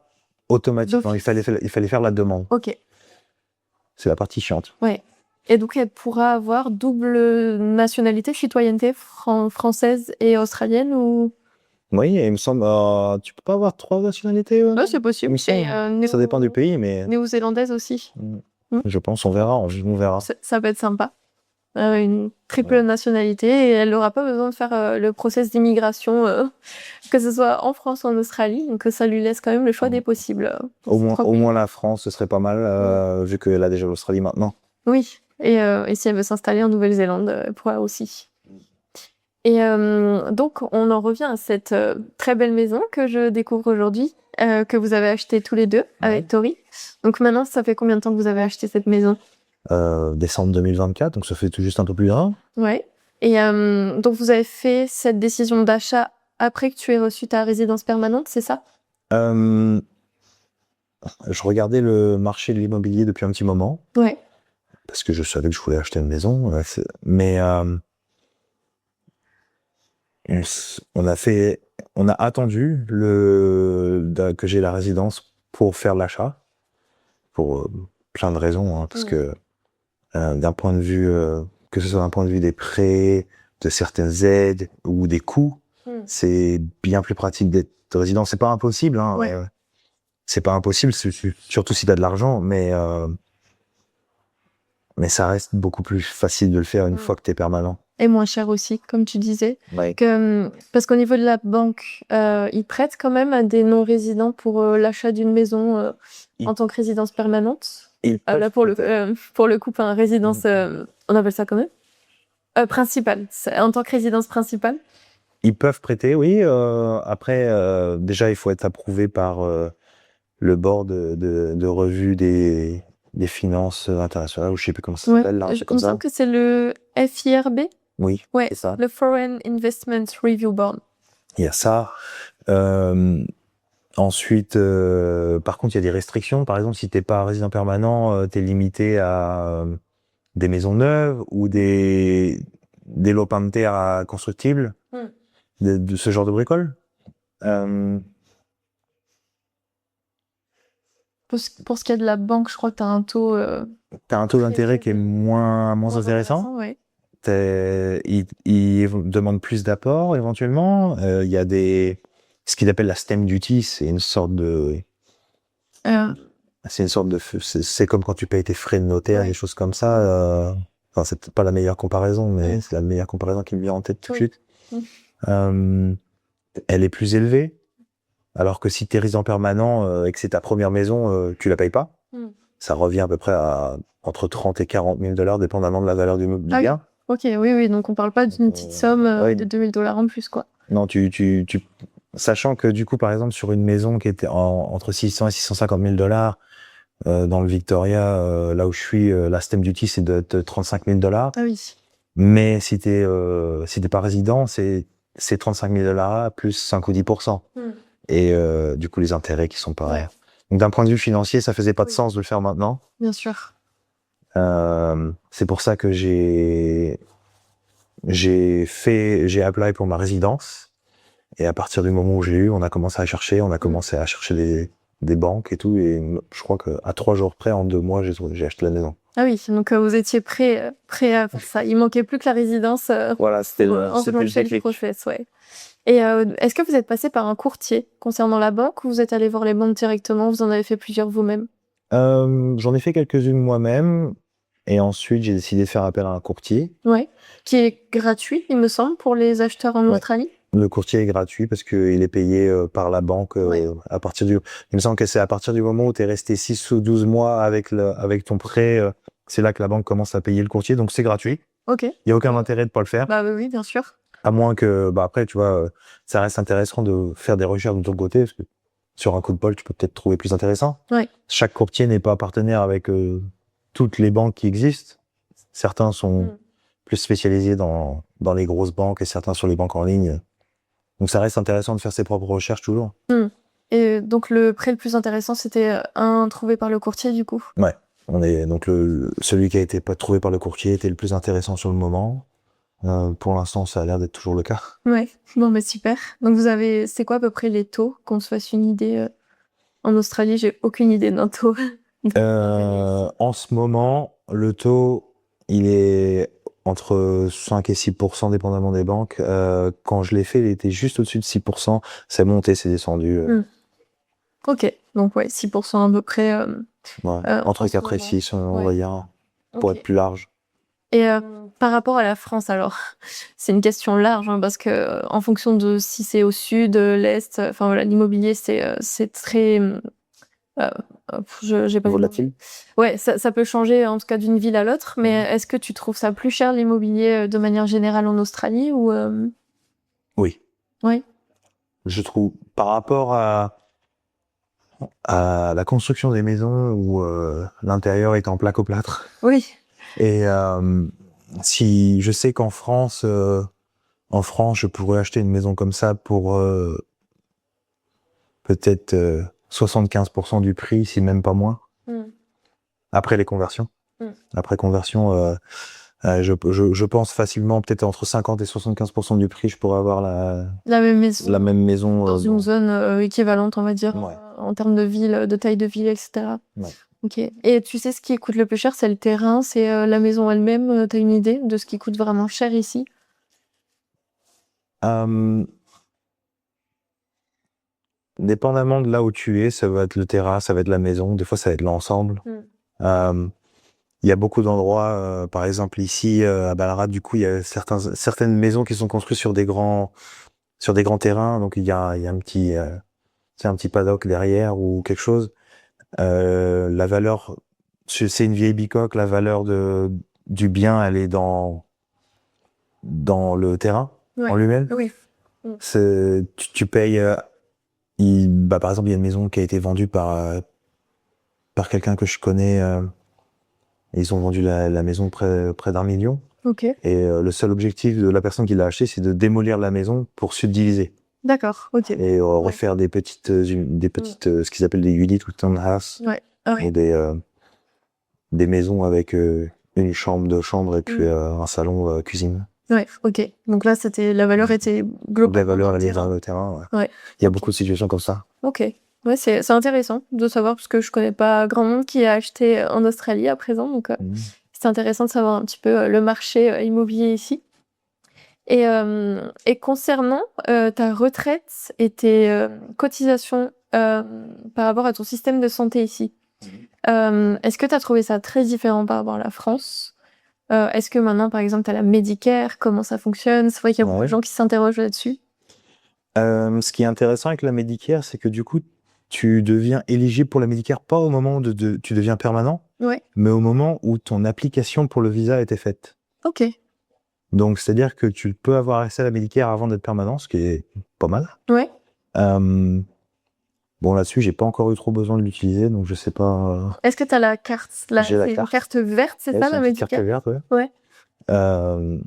S2: automatiquement. Il fallait faire la demande.
S1: Ok.
S2: C'est la partie chiante.
S1: Ouais. Et donc elle pourra avoir double nationalité, citoyenneté française et australienne ou?
S2: Oui, il me semble. Tu peux pas avoir 3 nationalités.
S1: Ouais, c'est possible.
S2: Ça dépend du pays, mais.
S1: Néo-zélandaise aussi.
S2: Je pense, on verra.
S1: Ça peut être sympa. Une triple nationalité et elle n'aura pas besoin de faire le process d'immigration, que ce soit en France ou en Australie, donc ça lui laisse quand même le choix des possibles.
S2: Au moins la France, ce serait pas mal, vu qu'elle a déjà l'Australie maintenant.
S1: Oui, et si elle veut s'installer en Nouvelle-Zélande, elle pourra aussi. Et donc, on en revient à cette très belle maison que je découvre aujourd'hui, que vous avez achetée tous les deux avec Tori. Donc maintenant, ça fait combien de temps que vous avez acheté cette maison?
S2: Décembre 2024, donc ça fait tout juste un peu plus d'un an.
S1: Ouais. Et donc, vous avez fait cette décision d'achat après que tu aies reçu ta résidence permanente, c'est ça?
S2: Je regardais le marché de l'immobilier depuis un petit moment,
S1: Ouais.
S2: parce que je savais que je voulais acheter une maison, mais on a attendu que j'ai la résidence pour faire l'achat, pour plein de raisons, hein, parce que d'un point de vue, que ce soit d'un point de vue des prêts, de certaines aides ou des coûts, c'est bien plus pratique d'être résident. C'est pas impossible, hein.
S1: Ouais.
S2: C'est pas impossible, surtout si t'as de l'argent, mais ça reste beaucoup plus facile de le faire une fois que t'es permanent.
S1: Et moins cher aussi, comme tu disais.
S2: Ouais.
S1: Parce qu'au niveau de la banque, ils prêtent quand même à des non-résidents pour l'achat d'une maison en tant que résidence permanente. Là, pour le coup, pas résidence, on appelle ça quand même principale. En tant que résidence principale.
S2: Ils peuvent prêter, oui. Après, déjà, il faut être approuvé par le board de revue des finances internationales, ou je sais plus comment ça s'appelle. Là,
S1: Il me semble que c'est le FIRB.
S2: Oui,
S1: ouais,
S2: c'est ça.
S1: Le Foreign Investment Review Board.
S2: Il y a ça. Ensuite, par contre, il y a des restrictions. Par exemple, si t'es pas résident permanent, t'es limité à des maisons neuves ou des lopins de terre constructibles, de ce genre de bricole.
S1: Pour ce qui est de la banque, je crois que tu as un taux...
S2: T'as un taux d'intérêt qui est moins intéressant.
S1: Ouais.
S2: Ils demandent plus d'apports, éventuellement. Il y a ce qu'ils appellent la stamp duty, c'est une sorte de... C'est comme quand tu payes tes frais de notaire, des choses comme ça. Enfin, c'est peut-être pas la meilleure comparaison, mais c'est la meilleure comparaison qui me vient en tête tout de suite. Elle est plus élevée. Alors que si t'es résident permanent et que c'est ta première maison, tu la payes pas. Ça revient à peu près à entre 30 et 40 000 $, dépendamment de la valeur du bien.
S1: Ok, oui, donc on parle pas d'une petite somme de 2 000 $ en plus, quoi.
S2: Non, sachant que du coup, par exemple, sur une maison qui était entre 600 et 650 000 $, dans le Victoria, là où je suis, la stamp duty, c'est de 35 000 $.
S1: Ah oui.
S2: Mais si t'es pas résident, c'est 35 000 $ plus 5 ou 10%. Et du coup, les intérêts qui sont pareils. Ouais. Donc, d'un point de vue financier, ça faisait pas de sens de le faire maintenant.
S1: Bien sûr.
S2: C'est pour ça que j'ai appelé pour ma résidence. Et à partir du moment où j'ai eu, on a commencé à chercher des banques et tout. Et je crois qu'à 3 jours près, en 2 mois, j'ai acheté la maison.
S1: Ah oui, donc vous étiez prêt à faire ça. Il manquait plus que la résidence.
S2: Voilà, c'était le
S1: process, ouais. Et est-ce que vous êtes passé par un courtier concernant la banque ou vous êtes allé voir les banques directement, vous en avez fait plusieurs vous-même?
S2: J'en ai fait quelques-unes moi-même et ensuite j'ai décidé de faire appel à un courtier.
S1: Ouais, qui est gratuit, il me semble, pour les acheteurs en Australie.
S2: Le courtier est gratuit parce qu'il est payé par la banque à partir il me semble que c'est à partir du moment où tu es resté 6 ou 12 mois avec ton prêt, c'est là que la banque commence à payer le courtier, donc c'est gratuit.
S1: Ok.
S2: Il y a aucun intérêt de pas le faire.
S1: Bah oui, bien sûr.
S2: À moins que, après, tu vois, ça reste intéressant de faire des recherches de ton côté, parce que sur un coup de bol, tu peux peut-être trouver plus intéressant.
S1: Ouais.
S2: Chaque courtier n'est pas partenaire avec toutes les banques qui existent. Certains sont plus spécialisés dans les grosses banques et certains sur les banques en ligne. Donc ça reste intéressant de faire ses propres recherches toujours.
S1: Et donc le prêt le plus intéressant, c'était un trouvé par le courtier, du coup.
S2: Ouais. Donc celui qui a été trouvé par le courtier était le plus intéressant sur le moment. Pour l'instant, ça a l'air d'être toujours le cas.
S1: Ouais, bon, mais super. Donc c'est quoi à peu près les taux, qu'on se fasse une idée en Australie? J'ai aucune idée d'un taux.
S2: En ce moment, le taux, il est entre 5 et 6%, dépendamment des banques. Quand je l'ai fait, il était juste au-dessus de 6%. C'est monté, c'est descendu.
S1: Ok, donc 6% à peu près.
S2: Entre 4 et 6, on va dire, pour être plus large.
S1: Et par rapport à la France, alors, c'est une question large, hein, parce que en fonction de si c'est au sud, l'est, enfin voilà, l'immobilier c'est très J'ai pas vu.
S2: Volatile.
S1: Ouais, ça peut changer en tout cas d'une ville à l'autre, mais est-ce que tu trouves ça plus cher l'immobilier de manière générale en Australie ou
S2: Oui.
S1: Oui.
S2: Je trouve, par rapport à la construction des maisons où l'intérieur est en placo-plâtre.
S1: Oui.
S2: Et si je sais qu'en France, je pourrais acheter une maison comme ça pour peut-être 75% du prix, si même pas moins. Après les conversions. Après conversion, je pense facilement, peut-être entre 50 et 75% du prix, je pourrais avoir
S1: La même maison.
S2: la même maison.
S1: Dans une zone équivalente, on va dire,
S2: Ouais.
S1: en termes de ville, de taille de ville, etc.
S2: Ouais.
S1: Ok. Et tu sais ce qui coûte le plus cher, c'est le terrain, c'est la maison elle-même. T'as une idée de ce qui coûte vraiment cher ici?
S2: Dépendamment de là où tu es, ça va être le terrain, ça va être la maison, des fois ça va être l'ensemble. Il y a beaucoup d'endroits, par exemple ici à Ballarat, du coup il y a certaines maisons qui sont construites sur des grands terrains, donc il y a un petit un petit paddock derrière ou quelque chose. La valeur, c'est une vieille bicoque, la valeur du bien, elle est dans le terrain en lui-même.
S1: Oui.
S2: Tu payes. Par exemple, il y a une maison qui a été vendue par quelqu'un que je connais. Ils ont vendu la maison près d'1 million.
S1: Ok.
S2: Et le seul objectif de la personne qui l'a acheté, c'est de démolir la maison pour subdiviser.
S1: D'accord. Ok.
S2: Et refaire des petites, ce qu'ils appellent des units ou townhouse.
S1: Ouais. Ah
S2: Ou
S1: ouais.
S2: des maisons avec une chambre, 2 chambres et puis un salon, cuisine.
S1: Ouais. Ok. Donc là, la valeur était globale.
S2: La valeur, elle est dans le terrain. Ouais.
S1: Ouais.
S2: Il y a beaucoup de situations comme ça.
S1: Ok. Ouais, c'est intéressant de savoir parce que je connais pas grand monde qui a acheté en Australie à présent, donc c'est intéressant de savoir un petit peu le marché immobilier ici. Et concernant ta retraite et tes cotisations par rapport à ton système de santé ici, est-ce que tu as trouvé ça très différent par rapport à la France? Est-ce que maintenant, par exemple, tu as la Medicare? Comment ça fonctionne? C'est vrai qu'il y a beaucoup de gens qui s'interrogent là-dessus.
S2: Ce qui est intéressant avec la Medicare, c'est que du coup, tu deviens éligible pour la Medicare pas au moment où tu deviens permanent, mais au moment où ton application pour le visa a été faite.
S1: Ok.
S2: Donc, c'est-à-dire que tu peux avoir accès à la Medicare avant d'être permanent, ce qui est pas mal.
S1: Ouais.
S2: Bon, là-dessus, j'ai pas encore eu trop besoin de l'utiliser, donc je sais pas.
S1: Est-ce que tu as la carte?
S2: J'ai la carte.
S1: Carte verte, c'est ça, la Medicare?
S2: Carte verte, ouais.
S1: Ouais.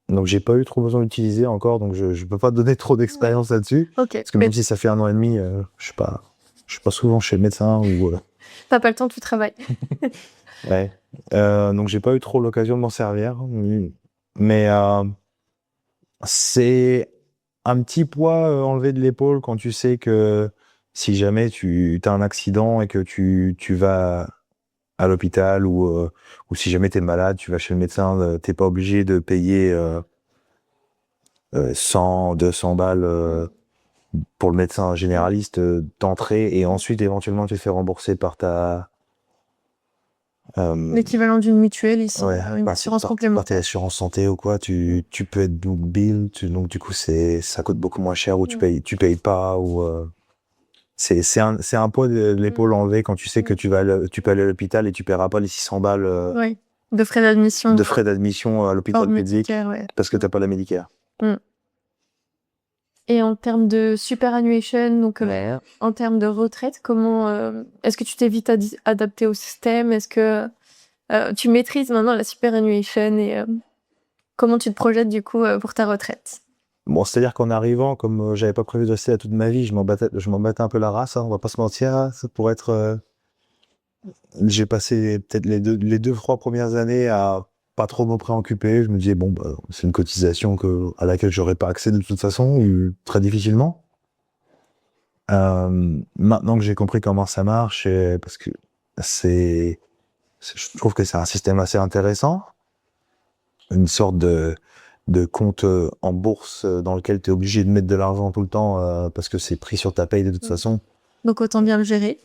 S2: Donc j'ai pas eu trop besoin d'utiliser encore, donc je peux pas donner trop d'expérience là-dessus.
S1: Ok.
S2: Parce que même si ça fait 1 an et demi, je suis pas souvent chez le médecin ou.
S1: T'as pas le temps, tu travailles.
S2: Ouais. Donc j'ai pas eu trop l'occasion de m'en servir, mais c'est un petit poids enlevé de l'épaule quand tu sais que si jamais tu as un accident et que tu vas à l'hôpital ou si jamais t'es malade, tu vas chez le médecin, t'es pas obligé de payer 100, 200 balles pour le médecin généraliste d'entrée et ensuite éventuellement tu te fais rembourser par ta
S1: l'équivalent d'une mutuelle ici, une
S2: par
S1: assurance complémentaire.
S2: tes assurances santé ou quoi, tu peux être double bill, donc du coup ça coûte beaucoup moins cher ou tu payes pas ou c'est un poids de l'épaule enlevé quand tu sais que tu peux aller à l'hôpital et tu paieras pas les 600 balles
S1: de frais d'admission
S2: à l'hôpital public parce que t'as pas la Medicare.
S1: Et en termes de superannuation, donc en termes de retraite, comment est-ce que tu t'es vite adapté au système? Est-ce que tu maîtrises maintenant la superannuation et comment tu te projettes du coup pour ta retraite?
S2: Bon, c'est-à-dire qu'en arrivant, comme j'avais pas prévu de rester là toute ma vie, je m'en battais un peu la race, on va pas se mentir. Pour être, j'ai passé peut-être les 2-3 premières années à pas trop me préoccuper. Je me disais bon, c'est une cotisation à laquelle j'aurais pas accès de toute façon ou très difficilement. Maintenant que j'ai compris comment ça marche, parce que je trouve que c'est un système assez intéressant, une sorte de compte en bourse dans lequel tu es obligé de mettre de l'argent tout le temps parce que c'est pris sur ta paye de toute façon.
S1: Donc autant bien le gérer.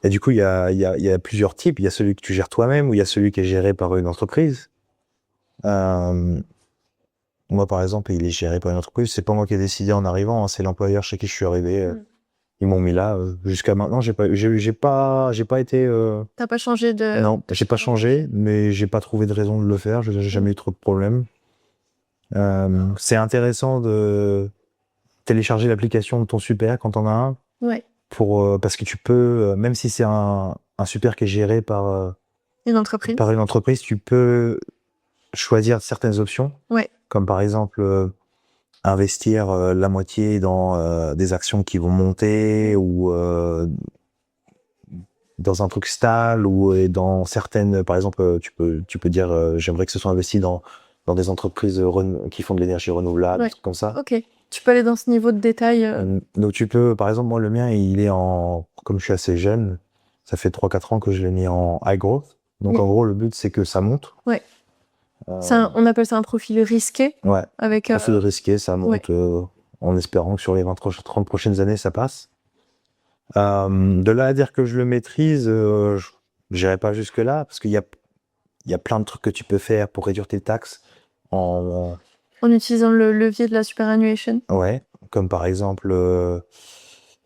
S2: Et du coup, il y a plusieurs types. Il y a celui que tu gères toi-même ou il y a celui qui est géré par une entreprise. Moi, par exemple, il est géré par une entreprise. C'est pas moi qui ai décidé en arrivant, hein, c'est l'employeur chez qui je suis arrivé. ils m'ont mis là. Jusqu'à maintenant, j'ai pas été.
S1: T'as pas changé de...
S2: Non, j'ai pas changé, mais j'ai pas trouvé de raison de le faire. J'ai jamais eu trop de problèmes. C'est intéressant de télécharger l'application de ton super quand on a un.
S1: Ouais.
S2: Parce que tu peux, même si c'est un super qui est géré par
S1: Une entreprise.
S2: une entreprise, tu peux choisir certaines options.
S1: Ouais.
S2: Comme par exemple investir la moitié dans des actions qui vont monter ou dans un truc stable ou dans certaines, par exemple, tu peux dire j'aimerais que ce soit investi dans des entreprises qui font de l'énergie renouvelable,
S1: Ouais.
S2: des trucs comme ça.
S1: Ok. Tu peux aller dans ce niveau de détail.
S2: Donc tu peux, par exemple, moi le mien, il est comme je suis assez jeune, ça fait 3-4 ans que je l'ai mis en high growth. Donc
S1: Oui.
S2: en gros, le but c'est que ça monte.
S1: Ouais. On appelle ça un profil risqué.
S2: Ouais.
S1: Avec,
S2: Profil risqué, ça monte en espérant que sur les 30 prochaines années, ça passe. De là à dire que je le maîtrise, j'irai pas jusque là parce qu'il y a plein de trucs que tu peux faire pour réduire tes taxes
S1: en utilisant le levier de la superannuation.
S2: Ouais, comme par exemple,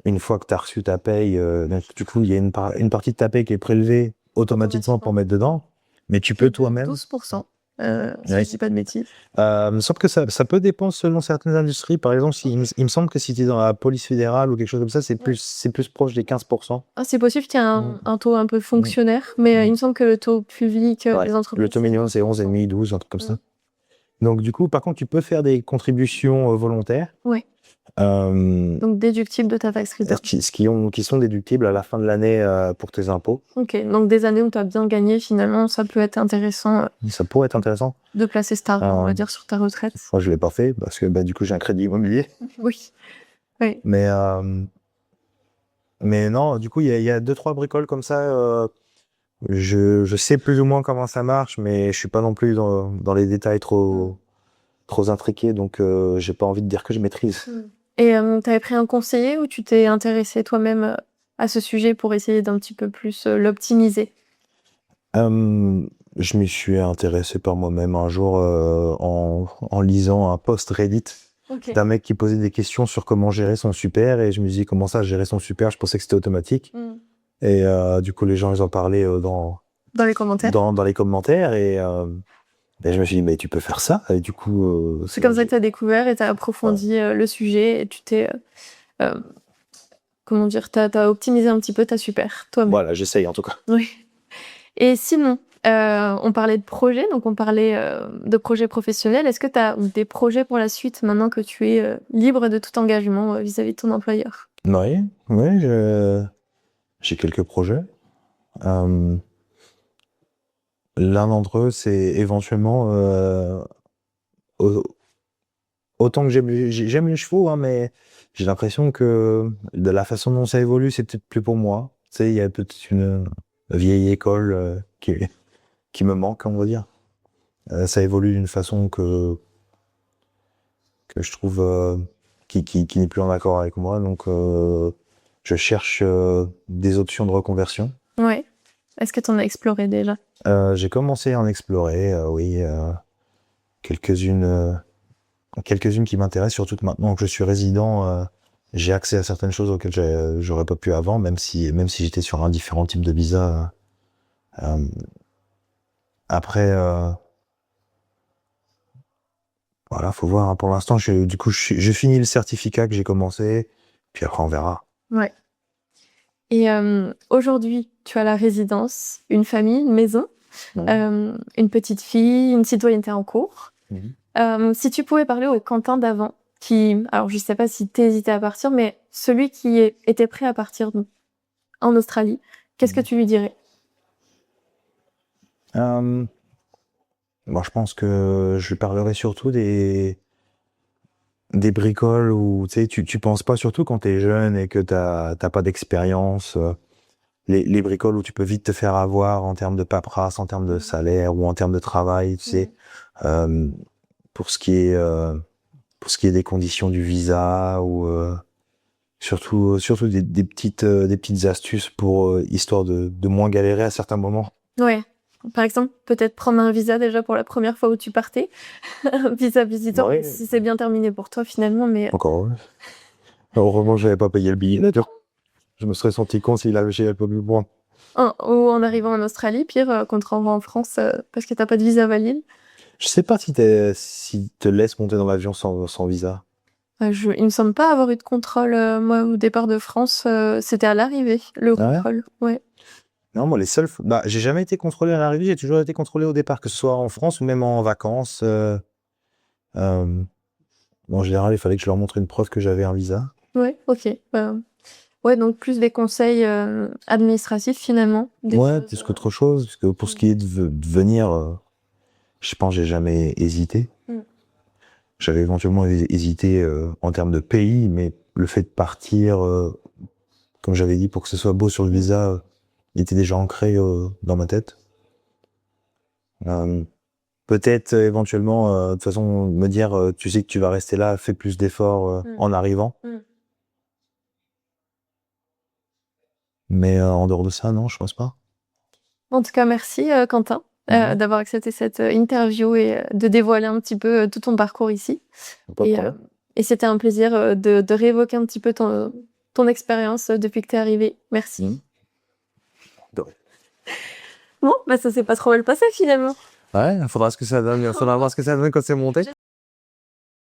S2: une fois que tu as reçu ta paye, donc, du coup, il y a une partie de ta paye qui est prélevée automatiquement pour mettre dedans, mais tu peux toi-même.
S1: 12%, si je dis pas de bêtises.
S2: Sauf que ça peut dépendre selon certaines industries. Par exemple, il me semble que si tu es dans la police fédérale ou quelque chose comme ça, c'est plus proche des 15%.
S1: Ah, c'est possible qu'il y ait un taux un peu fonctionnaire, mais il me semble que le taux public des entreprises...
S2: Le taux minimum, c'est 11,5, 12, un truc comme ça. Donc, du coup, par contre, tu peux faire des contributions volontaires.
S1: Ouais. Donc, déductibles de ta taxe return.
S2: Qui sont déductibles à la fin de l'année pour tes impôts.
S1: Ok, donc des années où tu as bien gagné, finalement, ça peut être intéressant.
S2: Ça pourrait être intéressant.
S1: De placer cet argent, on va dire, sur ta retraite.
S2: Moi, je ne l'ai pas fait parce que du coup, j'ai un crédit immobilier.
S1: Oui.
S2: Mais non, du coup, il y a 2-3 bricoles comme ça. Je sais plus ou moins comment ça marche, mais je suis pas non plus dans les détails trop intriqués, donc j'ai pas envie de dire que je maîtrise.
S1: Et tu avais pris un conseiller ou tu t'es intéressé toi-même à ce sujet pour essayer d'un petit peu plus l'optimiser?
S2: Je m'y suis intéressé par moi-même un jour en lisant un post Reddit d'un mec qui posait des questions sur comment gérer son super, et je me dis comment ça gérer son super, je pensais que c'était automatique. Et du coup, les gens, ils en parlaient dans
S1: les commentaires.
S2: Dans les commentaires, et je me suis dit, mais tu peux faire ça. Et du coup,
S1: c'est comme ça que tu as découvert et tu as approfondi le sujet, et tu t'es, comment dire, t'as optimisé un petit peu ta super, toi-même.
S2: Voilà, j'essaye en tout cas.
S1: Oui. Et sinon, on parlait de projets, donc on parlait de projets professionnels. Est-ce que tu as des projets pour la suite, maintenant que tu es libre de tout engagement vis-à-vis de ton employeur?
S2: Oui, j'ai quelques projets. L'un d'entre eux, c'est éventuellement autant que j'aime les chevaux, hein, mais j'ai l'impression que de la façon dont ça évolue, c'est peut-être plus pour moi. Tu sais, il y a peut-être une vieille école qui me manque, on va dire. Ça évolue d'une façon que je trouve qui n'est plus en accord avec moi, donc je cherche des options de reconversion.
S1: Ouais. Est-ce que tu en as exploré déjà?
S2: J'ai commencé à en explorer, oui, quelques-unes qui m'intéressent, surtout que maintenant que je suis résident, j'ai accès à certaines choses auxquelles j'aurais pas pu avant, même si j'étais sur un différent type de visa. Après, voilà, faut voir, hein. Pour l'instant, je finis le certificat que j'ai commencé, puis après on verra.
S1: Ouais. Et aujourd'hui, tu as la résidence, une famille, une maison, une petite fille, une citoyenneté en cours. Si tu pouvais parler au Quentin d'avant, alors je sais pas si t'hésitais à partir, mais celui qui était prêt à partir en Australie, qu'est-ce que tu lui dirais?
S2: Moi, je pense que je lui parlerai surtout des bricoles où tu penses pas, surtout quand t'es jeune et que t'as pas d'expérience, les bricoles où tu peux vite te faire avoir en termes de paperasse, en termes de salaire ou en termes de travail, tu sais, pour ce qui est des conditions du visa, ou surtout des petites astuces pour histoire de moins galérer à certains moments.
S1: Ouais. Par exemple, peut-être prendre un visa déjà pour la première fois où tu partais, visa visiteur, si c'est bien terminé pour toi finalement, mais...
S2: Encore, heureusement, j'avais pas payé le billet d'avion. Je me serais senti con j'avais pas pu prendre.
S1: Ou en arrivant en Australie, pire, qu'on te renvoie en France parce que t'as pas de visa valide.
S2: Je sais pas si te laisse monter dans l'avion sans visa.
S1: Il me semble pas avoir eu de contrôle, moi, au départ de France. C'était à l'arrivée, le
S2: Ah ouais?
S1: contrôle. Ouais.
S2: Non, moi, j'ai jamais été contrôlé à l'arrivée, j'ai toujours été contrôlé au départ, que ce soit en France ou même en vacances. En général, il fallait que je leur montre une preuve que j'avais un visa.
S1: Ouais, ok. Ouais, donc plus des conseils administratifs finalement.
S2: Ouais, plus qu'autre chose, parce que pour ce qui est de venir, je pense que j'ai jamais hésité.
S1: Mm.
S2: J'avais éventuellement hésité en termes de pays, mais le fait de partir, comme j'avais dit, pour que ce soit beau sur le visa, il était déjà ancré dans ma tête. Peut-être éventuellement, de toute façon, me dire, tu sais que tu vas rester là, fais plus d'efforts en arrivant. Mais en dehors de ça, non, je pense pas.
S1: En tout cas, merci Quentin d'avoir accepté cette interview et de dévoiler un petit peu tout ton parcours ici.
S2: Pas de problème.
S1: Et c'était un plaisir de réévoquer un petit peu ton expérience depuis que t'es arrivé. Merci.
S2: De rien.
S1: Bon, bah ça s'est pas trop mal passé finalement.
S2: Ouais, faudra voir ce que ça donne quand c'est monté.